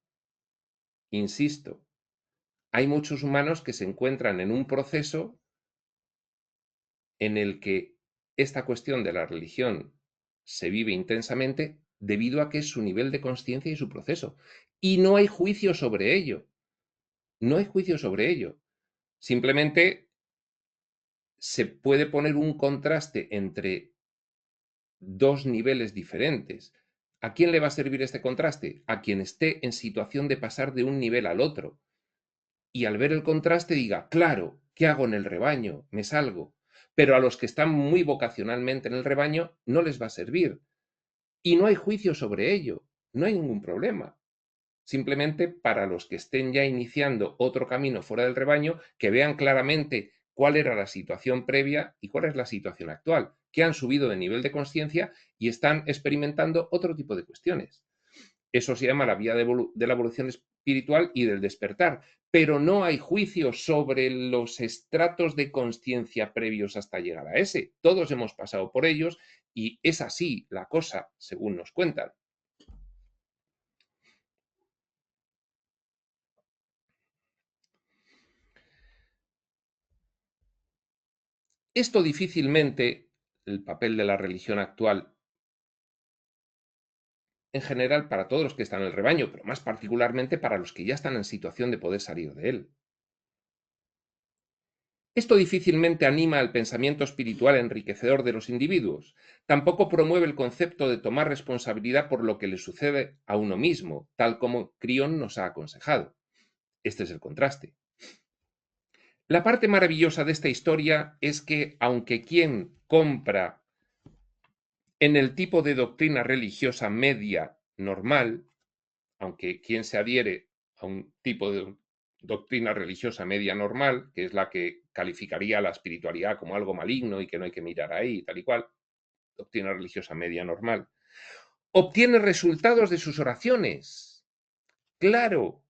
hay muchos humanos que se encuentran en un proceso en el que esta cuestión de la religión se vive intensamente debido a que es su nivel de conciencia y su proceso. Y no hay juicio sobre ello. No hay juicio sobre ello. Simplemente se puede poner un contraste entre dos niveles diferentes. ¿A quién le va a servir este contraste? A quien esté en situación de pasar de un nivel al otro. Y al ver el contraste diga, claro, ¿qué hago en el rebaño? Me salgo. Pero a los que están muy vocacionalmente en el rebaño no les va a servir. Y no hay juicio sobre ello, no hay ningún problema. Simplemente para los que estén ya iniciando otro camino fuera del rebaño, que vean claramente cuál era la situación previa y cuál es la situación actual, que han subido de nivel de conciencia y están experimentando otro tipo de cuestiones. Eso se llama la vía de la evolución espiritual y del despertar, pero no hay juicio sobre los estratos de conciencia previos hasta llegar a ese. Todos hemos pasado por ellos y es así la cosa, según nos cuentan. Esto difícilmente, el papel de la religión actual, en general para todos los que están en el rebaño, pero más particularmente para los que ya están en situación de poder salir de él. Esto difícilmente anima al pensamiento espiritual enriquecedor de los individuos. Tampoco promueve el concepto de tomar responsabilidad por lo que le sucede a uno mismo, tal como Crión nos ha aconsejado. Este es el contraste. La parte maravillosa de esta historia es que, aunque quien compra en el tipo de doctrina religiosa media normal, aunque quien se adhiere a un tipo de doctrina religiosa media normal, que es la que calificaría la espiritualidad como algo maligno y que no hay que mirar ahí, tal y cual, doctrina religiosa media normal, obtiene resultados de sus oraciones. Claro,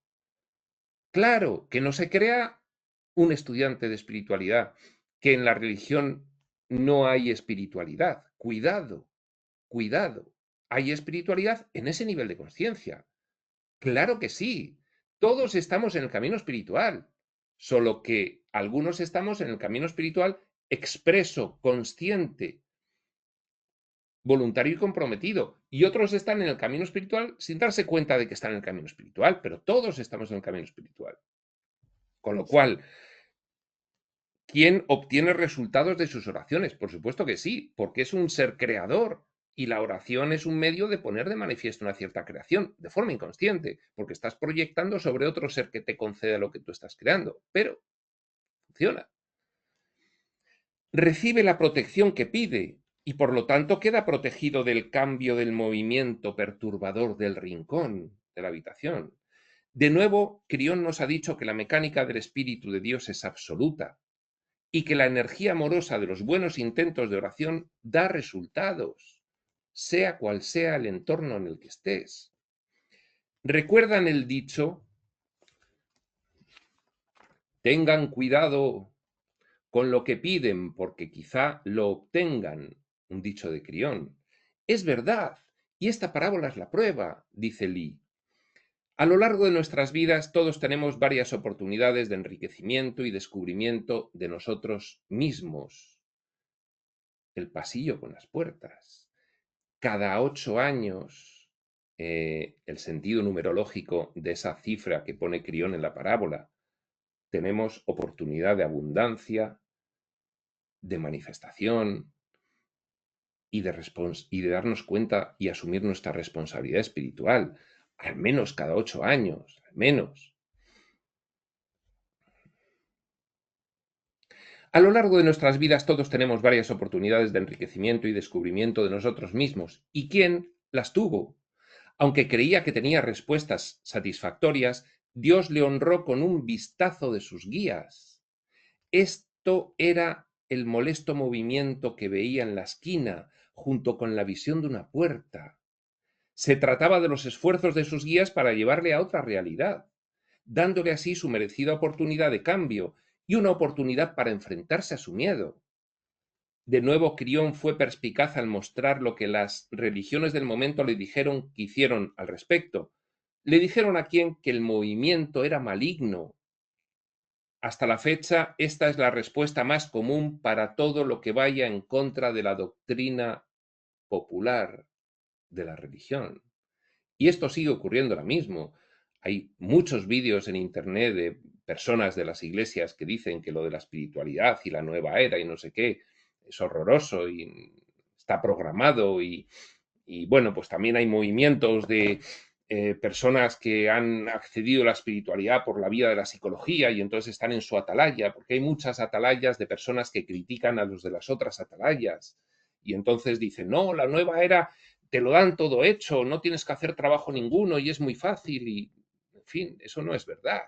claro, que no se crea un estudiante de espiritualidad, que en la religión no hay espiritualidad. Cuidado, cuidado. Hay espiritualidad en ese nivel de conciencia. Claro que sí. Todos estamos en el camino espiritual, solo que algunos estamos en el camino espiritual expreso, consciente, voluntario y comprometido, y otros están en el camino espiritual sin darse cuenta de que están en el camino espiritual, pero todos estamos en el camino espiritual. Con lo cual, ¿quién obtiene resultados de sus oraciones? Por supuesto que sí, porque es un ser creador y la oración es un medio de poner de manifiesto una cierta creación, de forma inconsciente, porque estás proyectando sobre otro ser que te concede lo que tú estás creando, pero funciona. Recibe la protección que pide y por lo tanto queda protegido del cambio del movimiento perturbador del rincón de la habitación. De nuevo, Crión nos ha dicho que la mecánica del Espíritu de Dios es absoluta y que la energía amorosa de los buenos intentos de oración da resultados, sea cual sea el entorno en el que estés. ¿Recuerdan el dicho? Tengan cuidado con lo que piden, porque quizá lo obtengan, un dicho de Crión. Es verdad, y esta parábola es la prueba, dice Lee. A lo largo de nuestras vidas todos tenemos varias oportunidades de enriquecimiento y descubrimiento de nosotros mismos. El pasillo con las puertas. Cada 8 años, el sentido numerológico de esa cifra que pone Crión en la parábola, tenemos oportunidad de abundancia, de manifestación y de darnos cuenta y asumir nuestra responsabilidad espiritual, al menos cada 8 años, al menos. A lo largo de nuestras vidas todos tenemos varias oportunidades de enriquecimiento y descubrimiento de nosotros mismos. ¿Y quién las tuvo? Aunque creía que tenía respuestas satisfactorias, Dios le honró con un vistazo de sus guías. Esto era el molesto movimiento que veía en la esquina, junto con la visión de una puerta. Se trataba de los esfuerzos de sus guías para llevarle a otra realidad, dándole así su merecida oportunidad de cambio y una oportunidad para enfrentarse a su miedo. De nuevo, Crión fue perspicaz al mostrar lo que las religiones del momento le dijeron que hicieron al respecto. Le dijeron a Quien que el movimiento era maligno. Hasta la fecha, esta es la respuesta más común para todo lo que vaya en contra de la doctrina popular de la religión. Y esto sigue ocurriendo ahora mismo. Hay muchos vídeos en internet de personas de las iglesias que dicen que lo de la espiritualidad y la nueva era y no sé qué es horroroso y está programado y bueno, pues también hay movimientos de personas que han accedido a la espiritualidad por la vía de la psicología y entonces están en su atalaya, porque hay muchas atalayas de personas que critican a los de las otras atalayas y entonces dicen, no, la nueva era te lo dan todo hecho, no tienes que hacer trabajo ninguno y es muy fácil y, en fin, eso no es verdad.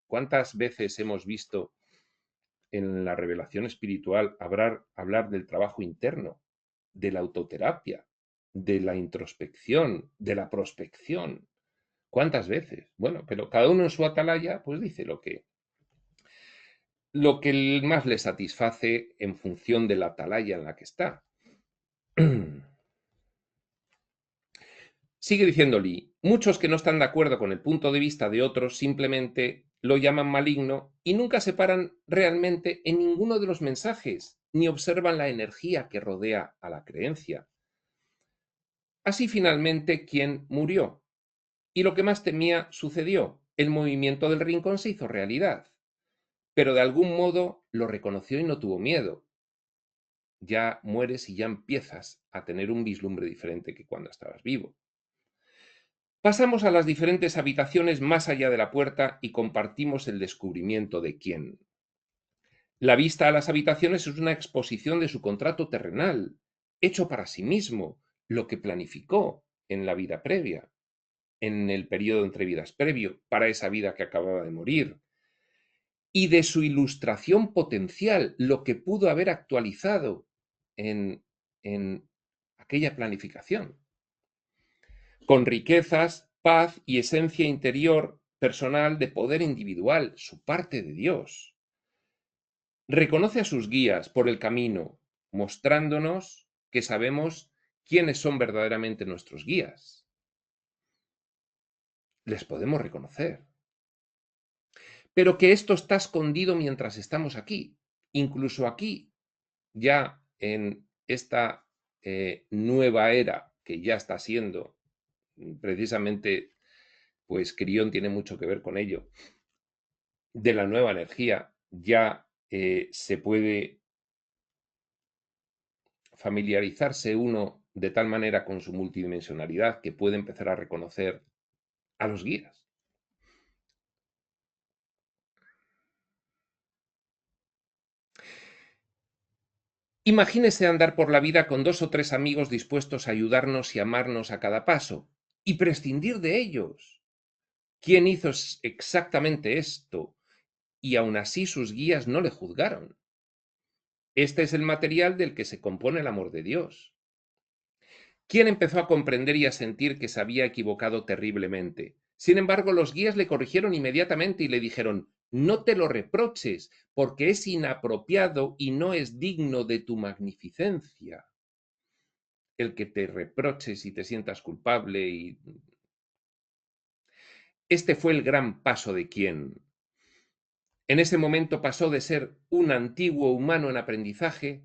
¿Cuántas veces hemos visto en la revelación espiritual hablar del trabajo interno, de la autoterapia, de la introspección, de la prospección? ¿Cuántas veces? Bueno, pero cada uno en su atalaya, pues dice lo que más le satisface en función de la atalaya en la que está. Sigue diciendo Lee, muchos que no están de acuerdo con el punto de vista de otros simplemente lo llaman maligno y nunca se paran realmente en ninguno de los mensajes, ni observan la energía que rodea a la creencia. Así finalmente, ¿quién murió? Y lo que más temía sucedió. El movimiento del rincón se hizo realidad. Pero de algún modo lo reconoció y no tuvo miedo. Ya mueres y ya empiezas a tener un vislumbre diferente que cuando estabas vivo. Pasamos a las diferentes habitaciones más allá de la puerta y compartimos el descubrimiento de quién. La vista a las habitaciones es una exposición de su contrato terrenal, hecho para sí mismo, lo que planificó en la vida previa, en el periodo entre vidas previo, para esa vida que acababa de morir, y de su ilustración potencial, lo que pudo haber actualizado en aquella planificación, con riquezas, paz y esencia interior personal de poder individual, su parte de Dios. Reconoce a sus guías por el camino, mostrándonos que sabemos quiénes son verdaderamente nuestros guías. Les podemos reconocer. Pero que esto está escondido mientras estamos aquí. Incluso aquí, ya en esta nueva era que ya está siendo, precisamente, pues Crión tiene mucho que ver con ello, de la nueva energía, ya se puede familiarizarse uno de tal manera con su multidimensionalidad que puede empezar a reconocer a los guías. Imagínese andar por la vida con 2 o 3 amigos dispuestos a ayudarnos y amarnos a cada paso, y prescindir de ellos. ¿Quién hizo exactamente esto? Y aún así sus guías no le juzgaron. Este es el material del que se compone el amor de Dios. ¿Quién empezó a comprender y a sentir que se había equivocado terriblemente? Sin embargo, los guías le corrigieron inmediatamente y le dijeron: no te lo reproches, porque es inapropiado y no es digno de tu magnificencia el que te reproches y te sientas culpable. Y este fue el gran paso de Quien. En ese momento pasó de ser un antiguo humano en aprendizaje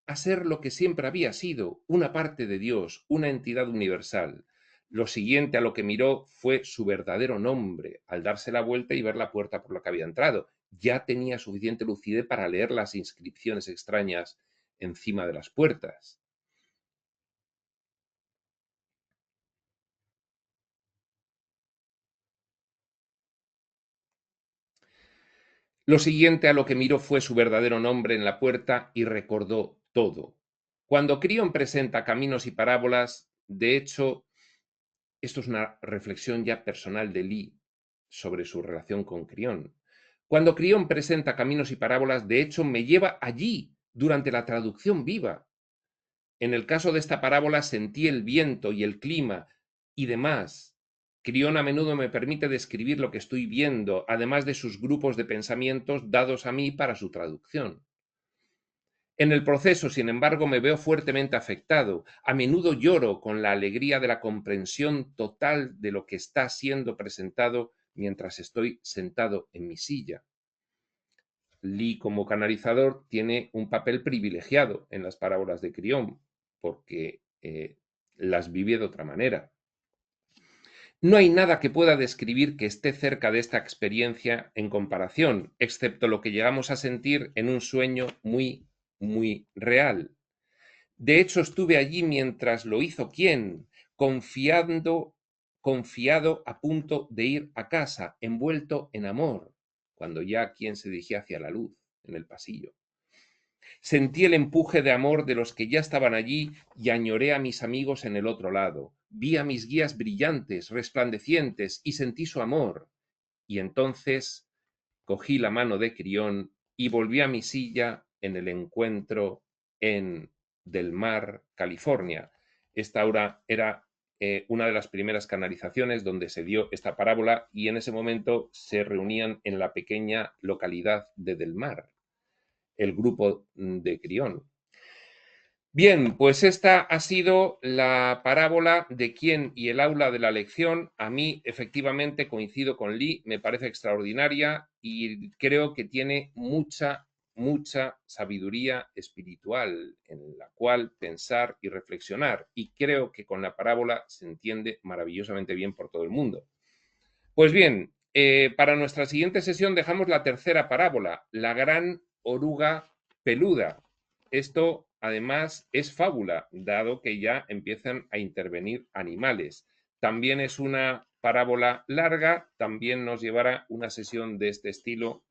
a ser lo que siempre había sido, una parte de Dios, una entidad universal. Lo siguiente a lo que miró fue su verdadero nombre, al darse la vuelta y ver la puerta por la que había entrado. Ya tenía suficiente lucidez para leer las inscripciones extrañas encima de las puertas. Lo siguiente a lo que miró fue su verdadero nombre en la puerta y recordó todo. Cuando Crión presenta Caminos y Parábolas, de hecho, esto es una reflexión ya personal de Lee sobre su relación con Crión. Cuando Crión presenta Caminos y Parábolas, de hecho, me lleva allí durante la traducción viva. En el caso de esta parábola sentí el viento y el clima y demás. Crión a menudo me permite describir lo que estoy viendo, además de sus grupos de pensamientos dados a mí para su traducción. En el proceso, sin embargo, me veo fuertemente afectado. A menudo lloro con la alegría de la comprensión total de lo que está siendo presentado mientras estoy sentado en mi silla. Lee, como canalizador, tiene un papel privilegiado en las parábolas de Crión, porque las vive de otra manera. No hay nada que pueda describir que esté cerca de esta experiencia en comparación, excepto lo que llegamos a sentir en un sueño muy, muy real. De hecho, estuve allí mientras lo hizo Quien, confiado a punto de ir a casa, envuelto en amor, cuando ya Quien se dirigía hacia la luz en el pasillo. Sentí el empuje de amor de los que ya estaban allí y añoré a mis amigos en el otro lado. Vi a mis guías brillantes, resplandecientes, y sentí su amor. Y entonces cogí la mano de Crión y volví a mi silla en el encuentro en Del Mar, California. Esta ahora era una de las primeras canalizaciones donde se dio esta parábola, y en ese momento se reunían en la pequeña localidad de Del Mar, el grupo de Crión. Bien, pues esta ha sido la parábola de Quien y el aula de la lección. A mí, efectivamente, coincido con Lee, me parece extraordinaria y creo que tiene mucha, mucha sabiduría espiritual en la cual pensar y reflexionar. Y creo que con la parábola se entiende maravillosamente bien por todo el mundo. Pues bien, para nuestra siguiente sesión dejamos la tercera parábola, la gran oruga peluda. Esto, además, es fábula, dado que ya empiezan a intervenir animales. también es una parábola larga, también nos llevará una sesión de este estilo,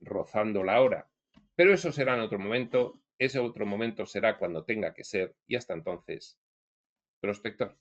rozando la hora. Pero eso será en otro momento, ese otro momento será cuando tenga que ser, y hasta entonces, prospector.